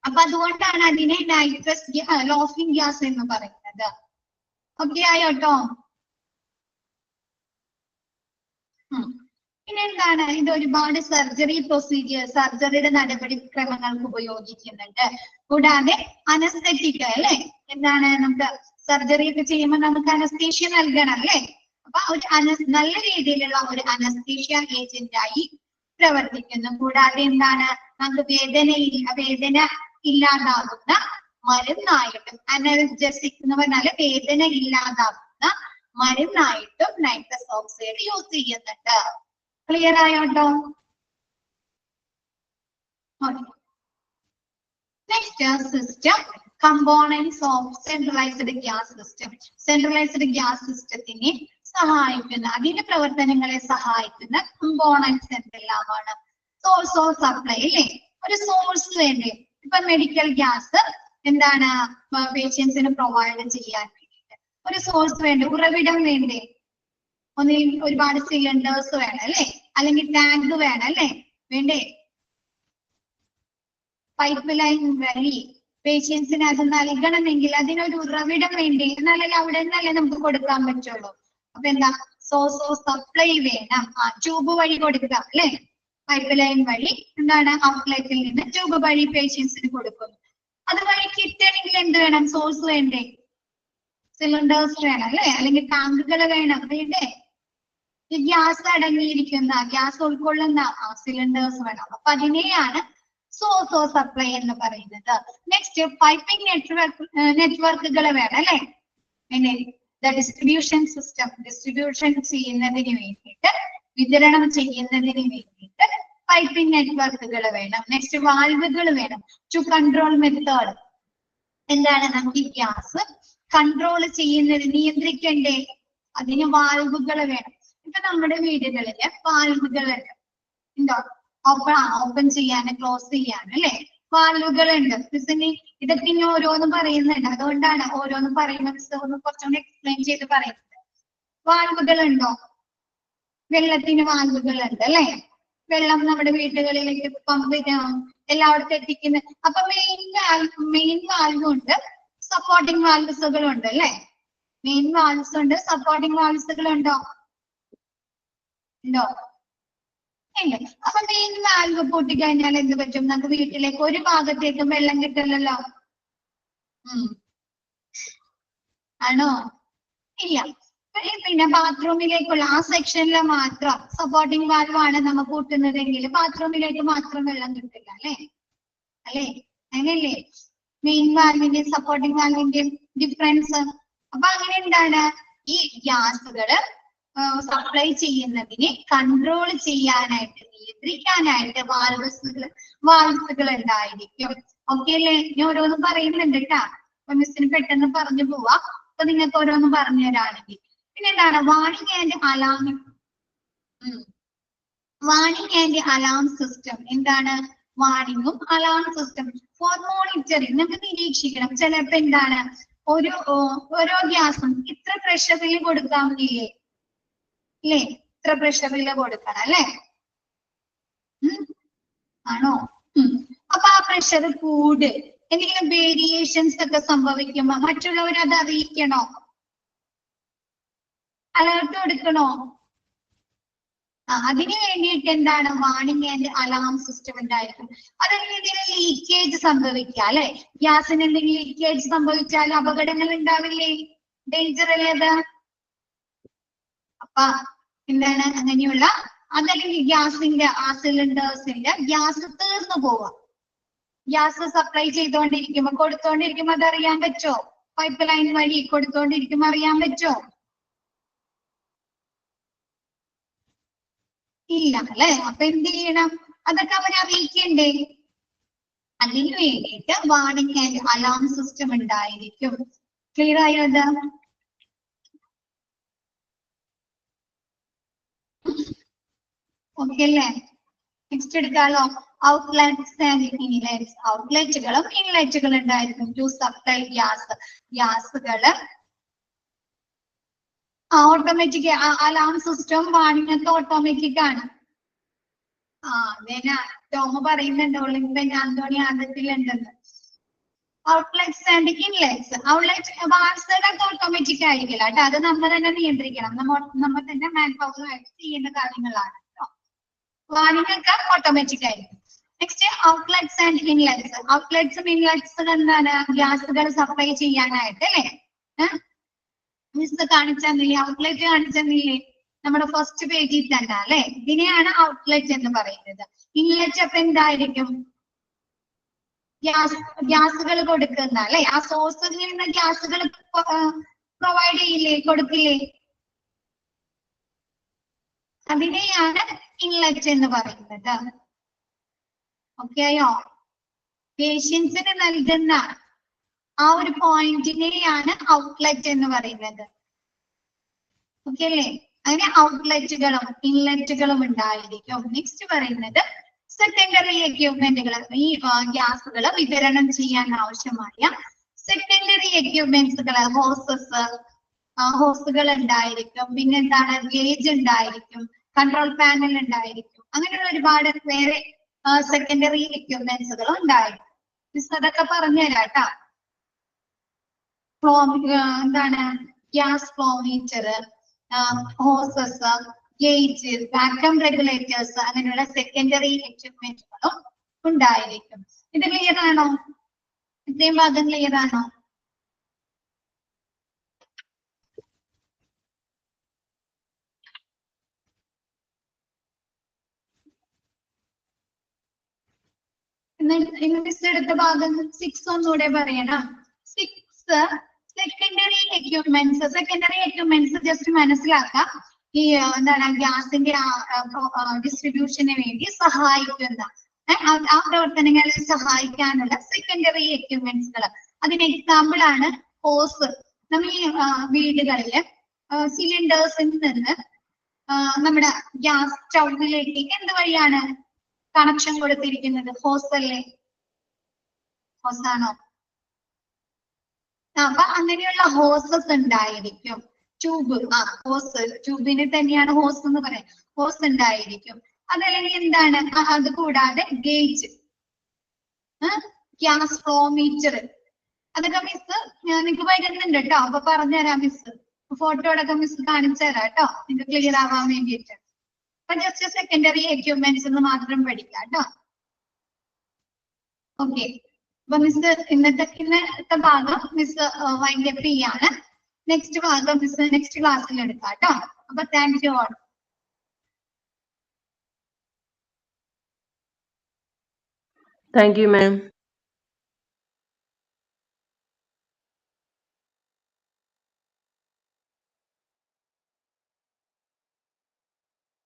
അപ്പൊ അതുകൊണ്ടാണ് അതിനെ നൈട്രസ് ലോഫിംഗ് ഗ്യാസ് എന്ന് പറയുന്നത്. ഓക്കെ ആയോട്ടോ? പിന്നെ എന്താണ്? ഇത് ഒരുപാട് സർജറി പ്രൊസീജിയർ, സർജറിയുടെ നടപടിക്രമങ്ങൾക്ക് ഉപയോഗിക്കുന്നുണ്ട്. കൂടാതെ അനസ്തെറ്റിക് അല്ലെ, എന്താണ്? നമുക്ക് സർജറി ഒക്കെ ചെയ്യുമ്പോൾ നമുക്ക് അനസ്തീഷ്യ നൽകണം അല്ലെ. അപ്പൊ ഒരു നല്ല രീതിയിലുള്ള ഒരു അനസ്തീഷ്യ ഏജന്റായി പ്രവർത്തിക്കുന്നു. കൂടാതെ എന്താണ്? നമുക്ക് വേദന ഇല്ലാതാകുന്ന മരുന്നായിട്ടും, അനൽജസിക് എന്ന് പറഞ്ഞാല് വേദന ഇല്ലാതാകുന്ന മരുന്നായിട്ടും നൈട്രസ് ഓക്സൈഡ് യൂസ് ചെയ്യുന്നുണ്ട്. ക്ലിയർ ആയോട്ടോ? Next system, components of centralised gas system. Centralised gas സിസ്റ്റത്തിനെ സഹായിക്കുന്ന, അതിന്റെ പ്രവർത്തനങ്ങളെ സഹായിക്കുന്ന കമ്പോണൻസ് എന്തെല്ലാമാണ്? സോഴ്സ് ഓഫ് സപ്ലൈ അല്ലേ, ഒരു സോഴ്സ് വേണ്ടേ? ഇപ്പൊ മെഡിക്കൽ ഗ്യാസ് എന്താണ്? പേഷ്യൻസിന് പ്രൊവൈഡ് ചെയ്യാൻ വേണ്ടിയിട്ട് ഒരു സോഴ്സ് വേണ്ടേ? ഉറവിടം വേണ്ടേ? ഒന്നിൽ ഒരുപാട് സിലിണ്ടേഴ്സ് വേണം അല്ലെ, അല്ലെങ്കിൽ ടാങ്ക് വേണം അല്ലെ, വേണ്ടേ? പൈപ്പ് ലൈൻ വഴി പേഷ്യൻസിന് അത് നൽകണമെങ്കിൽ അതിനൊരു ഉറവിടം വേണ്ടേ? എന്നാലല്ലേ അവിടെ നിന്നല്ലേ നമുക്ക് കൊടുക്കാൻ പറ്റുള്ളൂ. അപ്പൊ എന്താ? സോഴ്സ് ഓഫ് സപ്ലൈ വേണം. ട്യൂബ് വഴി കൊടുക്കുക അല്ലെ, പൈപ്പ് ലൈൻ വഴി എന്താണ്? ഔട്ട്ലെറ്റിൽ നിന്ന് ട്യൂബ് വഴി പേഷ്യൻസിന് കൊടുക്കുന്നു. അത് വഴി കിട്ടണമെങ്കിൽ എന്ത് വേണം? സോഴ്സ് വേണ്ടേ? സിലിണ്ടേഴ്സ് വേണം അല്ലെ, അല്ലെങ്കിൽ ടാങ്കുകൾ വേണം, വേണ്ടേ? ഈ ഗ്യാസ് അടങ്ങിയിരിക്കുന്ന, ഗ്യാസ് ഉൾക്കൊള്ളുന്ന സിലിണ്ടേഴ്സ് വേണം. അപ്പൊ അതിനെയാണ് സോഴ്സ് ഓഫ് സപ്ലൈ എന്ന് പറയുന്നത്. നെക്സ്റ്റ് പൈപ്പിംഗ് നെറ്റ്വർക്കുകൾ വേണം അല്ലെ, പിന്നെ ഡിസ്ട്രിബ്യൂഷൻ സിസ്റ്റം, ഡിസ്ട്രിബ്യൂഷൻ ചെയ്യുന്നതിന് വേണ്ടിയിട്ട്, വിതരണം ചെയ്യുന്നതിന് വേണ്ടിയിട്ട് പൈപ്പിംഗ് നെറ്റ്വർക്കുകൾ വേണം. നെക്സ്റ്റ് വാൽവുകൾ വേണം. ടു കൺട്രോൾ മെത്തേഡ്, എന്താണ്? നമുക്ക് ഈ ഗ്യാസ് കൺട്രോൾ ചെയ്യുന്നത്, നിയന്ത്രിക്കണ്ടേ? അതിന് വാൽവുകൾ വേണം. ഇപ്പൊ നമ്മുടെ വീടുകളില് വാൽവുകളുണ്ട്, ഉണ്ടോ? ഓപ്പൺ ചെയ്യാന്, ക്ലോസ് ചെയ്യാന് അല്ലെ, വാൽവുകൾ ഉണ്ട്. മിസ്സിന് ഇതൊക്കെ ഇനി ഓരോന്ന് പറയുന്നുണ്ട്, അതുകൊണ്ടാണ് ഓരോന്ന് പറയുമ്പോൾ മിസ് ഒന്ന് കുറച്ചുകൂടി എക്സ്പ്ലെയിൻ ചെയ്ത് പറയുന്നത്. വാൽവുകൾ ഉണ്ടോ? വെള്ളത്തിന് വാൽവുകൾ ഉണ്ട് അല്ലെ, വെള്ളം നമ്മുടെ വീടുകളിലേക്ക് പമ്പ് എല്ലായിടത്തും എത്തിക്കുന്നത്. അപ്പൊ മെയിൻ വാൽവ് ഉണ്ട്, സപ്പോർട്ടിംഗ് വാൽവ്സുകൾ ഉണ്ട് അല്ലെ? മെയിൻ വാൽവ്സ് ഉണ്ട്, സപ്പോർട്ടിംഗ് വാൽവ്സുകൾ ഉണ്ടോ? ഉണ്ടോ? ഇല്ല. അപ്പൊ മെയിൻ വാൽവ് പൊട്ടിക്കഴിഞ്ഞാൽ എന്ത് പറ്റും? നമുക്ക് വീട്ടിലേക്ക് ഒരു ഭാഗത്തേക്കും വെള്ളം കിട്ടില്ലല്ലോ. ആണോ? ഇല്ല. പിന്നെ ബാത്റൂമിലേക്കുള്ള ആ സെക്ഷനിൽ മാത്രം സപ്പോർട്ടിംഗ് വാൽവ് ആണ് നമുക്ക് കൂട്ടുന്നതെങ്കിൽ ബാത്റൂമിലേക്ക് മാത്രം വെള്ളം കിട്ടില്ല അല്ലെ? അല്ലെ? അങ്ങനെയല്ലേ മെയിൻ വാൽവിന്റെയും സപ്പോർട്ടിംഗ് വാൽവിന്റെയും ഡിഫറൻസ്? അപ്പൊ അങ്ങനെ എന്താണ് ഈ ഗ്യാസുകള് സപ്ലൈ ചെയ്യുന്നതിനെ കൺട്രോൾ ചെയ്യാനായിട്ട്, നിയന്ത്രിക്കാനായിട്ട് വാൽവ്സുകൾ ഉണ്ടായിരിക്കും. ഓക്കെ അല്ലേ? ഞാൻ ഓരോന്നും പറയുന്നുണ്ട് കേട്ടാ. അപ്പൊ മിസ്സിന് പെട്ടെന്ന് പറഞ്ഞു പോവാ. അപ്പൊ നിങ്ങൾക്ക് ഓരോന്നും പറഞ്ഞു തരാണെങ്കിൽ പിന്നെ എന്താണ് warning and alarm. Warning and alarm system എന്താണ്? വാണിംഗും അലാം സിസ്റ്റം ഫോർ മോണിറ്ററിംഗ്. നമുക്ക് നിരീക്ഷിക്കണം. ചിലപ്പോ എന്താണ് ഓരോ ഗ്യാസും ഇത്ര പ്രഷറിൽ കൊടുക്കാമെന്നില്ലേ? ഇല്ലേ? ഇത്ര പ്രഷറിൽ കൊടുക്കണം അല്ലെ? ആണോ? അപ്പൊ ആ പ്രഷർ കൂട് എന്തെങ്കിലും വേരിയേഷൻസ് ഒക്കെ സംഭവിക്കുമ്പോ മറ്റുള്ളവർ അത് അറിയിക്കണോ? അലർട്ട് കൊടുക്കണോ? അതിന് വേണ്ടിയിട്ട് എന്താണ് വാണിംഗ് ആൻഡ് അലാം സിസ്റ്റം ഉണ്ടായിരിക്കും. അതെന്തെങ്കിലും ലീക്കേജ് സംഭവിക്കുക അല്ലെ? ഗ്യാസിന് എന്തെങ്കിലും ലീക്കേജ് സംഭവിച്ചാൽ അപകടങ്ങൾ ഉണ്ടാവില്ലേ? ഡേഞ്ചർ അല്ലേ അത്? അപ്പൊ എന്താണ് അങ്ങനെയുള്ള അതല്ലെങ്കിൽ ഗ്യാസിന്റെ ആ സിലിണ്ടേഴ്സിന്റെ ഗ്യാസ് തീർന്നു പോവാ. ഗ്യാസ് സപ്ലൈ ചെയ്തുകൊണ്ടിരിക്കുമ്പോ കൊടുത്തോണ്ടിരിക്കുമ്പോ അത് അറിയാൻ പറ്റോ? പൈപ്പ് ലൈൻ വഴി കൊടുത്തോണ്ടിരിക്കുമ്പോ അറിയാൻ പറ്റോ? ഇല്ല അല്ലെ? അപ്പൊ എന്ത് ചെയ്യണം? അതൊക്കെ അവരെ അറിയിക്കണ്ടേ? അതിന് വേണ്ടിയിട്ട് വാണിംഗ് ആൻഡ് അലാം സിസ്റ്റം ഉണ്ടായിരിക്കും. ക്ലിയർ ആയത്? ഓക്കെ അല്ലേ? നെക്സ്റ്റ് എടുക്കാലോ. Outlets and inlets. ഔട്ട്ലെറ്റുകളും ഇൻലെറ്റുകളും ഉണ്ടായിരിക്കും ടു സപ്ലൈ ഗ്യാസുകള്. ഓട്ടോമാറ്റിക് അലാം സിസ്റ്റം വാണിംഗ് ഒക്കെ ഓട്ടോമാറ്റിക് ആണ്. അതന്നെ ടോമ പറയുന്നുണ്ട് ഒളിമ്പിയൻ ആന്റോണി ആദത്തിലുണ്ടെന്ന്. Outlets and inlets. ഔട്ട്ലെറ്റ് വാൾസുകളൊക്കെ ഓട്ടോമാറ്റിക് ആയിരിക്കില്ല കേട്ടോ. അത് നമ്മൾ തന്നെ നിയന്ത്രിക്കണം. നമ്മൾ തന്നെ മാൻ പവറുമായിട്ട് ചെയ്യേണ്ട കാര്യങ്ങളാണ് കേട്ടോ. വാണിംഗ് ഒക്കെ ഓട്ടോമാറ്റിക് ആയിരിക്കും. Next outlets and inlets. ഔട്ട്ലെറ്റ്സും ഇൻലെറ്റ്സും എന്താണ്? ഗ്യാസുകൾ സപ്ലൈ ചെയ്യാനായിട്ട് അല്ലേ? മിസ് കാണിച്ചെന്നില്ലേ? ഔട്ട്ലെറ്റ് കാണിച്ചെന്നില്ലേ? നമ്മുടെ ഫസ്റ്റ് പേജിൽ തന്നെ അല്ലെ? ഇതിനെയാണ് ഔട്ട്ലെറ്റ് എന്ന് പറയുന്നത്. ഇൻലെറ്റ് അപ്പൊ എന്തായിരിക്കും? ഗ്യാസുകൾ കൊടുക്കുന്ന അല്ലെ? ആ സോഴ്സിൽ നിന്ന് ഗ്യാസുകൾ പ്രൊവൈഡ് ചെയ്യില്ലേ? കൊടുക്കില്ലേ? അതിനെയാണ് ഇൻലെറ്റ് എന്ന് പറയുന്നത്. ഓക്കെ ആയോ? പേഷ്യൻസിന് നൽകുന്ന ആ ഒരു പോയിന്റിനെയാണ് ഔട്ട്ലെറ്റ് എന്ന് പറയുന്നത്. ഓക്കെ അല്ലേ? അങ്ങനെ ഔട്ട്ലെറ്റുകളും ഇൻലെറ്റുകളും ഉണ്ടായിരിക്കും. നെക്സ്റ്റ് പറയുന്നത് സെക്കൻഡറി എക്യുപ്മെന്റുകൾ. ഈ ഗ്യാസുകൾ വിതരണം ചെയ്യാൻ ആവശ്യമായ സെക്കൻഡറി എക്യുപ്മെന്റ്സുകൾ, ഹോസുകൾ ഉണ്ടായിരിക്കും. പിന്നെ എന്താണ്? ഗേജ് ഉണ്ടായിരിക്കും, കൺട്രോൾ പാനൽ ഉണ്ടായിരിക്കും. അങ്ങനെയുള്ള ഒരുപാട് വേറെ സെക്കൻഡറി എക്യുപ്മെന്റ്സുകൾ ഉണ്ടായിരിക്കും. മിസ് അതൊക്കെ പറഞ്ഞുതരാം കേട്ടോ. എന്താണ്? Gas flowmeter, horse's, gauge, vacuum regulators, അങ്ങനെയുള്ള സെക്കൻഡറി എക്യുപ്മെന്റുകളും ഉണ്ടായിരിക്കും. ഇത് ക്ലിയർ ആണോ? ഇത്രയും ഭാഗം ക്ലിയർ ആണോ? എടുത്ത ഭാഗം 6 ഒന്നുകൂടെ പറയണം. 6 secondary equipments. Secondary equipments just മനസ്സിലാക്കാം. ഈ എന്താണ്? ഗ്യാസിന്റെ ഡിസ്ട്രിബ്യൂഷന് വേണ്ടി സഹായിക്കുന്ന ആ പ്രവർത്തനങ്ങളിൽ സഹായിക്കാനുള്ള സെക്കൻഡറി എക്യുപ്മെന്റ്സുകൾ. അതിന് എക്സാമ്പിൾ ആണ് ഹോസ്. നമ്മൾ ഈ വീടുകളില് സിലിണ്ടേഴ്സിൽ നിന്ന് നമ്മുടെ ഗ്യാസ് സ്റ്റൗവിലേക്ക് എന്ത് വഴിയാണ് കണക്ഷൻ കൊടുത്തിരിക്കുന്നത്? ഹോസ് അല്ലേ? ഹോസാണോ? അപ്പൊ അങ്ങനെയുള്ള ഹോസസ് ഉണ്ടായിരിക്കും. ട്യൂബ്, ഹോസ്, ട്യൂബിനെ തന്നെയാണ് ഹോസ് എന്ന് പറയാം. ഹോസ് ഉണ്ടായിരിക്കും. അതല്ലെങ്കിൽ എന്താണ്? അത് കൂടാതെ ഗേജ്, ഗ്യാസ് ഫ്ലോമീറ്റർ, അതൊക്കെ മിസ് നിങ്ങൾക്ക് വരുന്നുണ്ട് കേട്ടോ. അപ്പൊ പറഞ്ഞുതരാം മിസ്. ഫോട്ടോടൊക്കെ മിസ് കാണിച്ചു തരാം കേട്ടോ, നിങ്ങൾക്ക് ക്ലിയർ ആവാൻ വേണ്ടിയിട്ട്. അപ്പൊ ജസ്റ്റ് സെക്കൻഡറി എക്യുപ്മെന്റ്സ് എന്ന് മാത്രം പഠിക്കാം കേട്ടോ. ഓക്കെ, അപ്പൊ മിസ് ഇന്നത്തെ ഭാഗം മിസ് വൈൻഡപ്പ് ചെയ്യാണ്. നെക്സ്റ്റ് ഭാഗം മിസ് നെക്സ്റ്റ് ക്ലാസ്സിൽ എടുക്കാം കേട്ടോ. അപ്പൊ thank you all. Thank you, ma'am.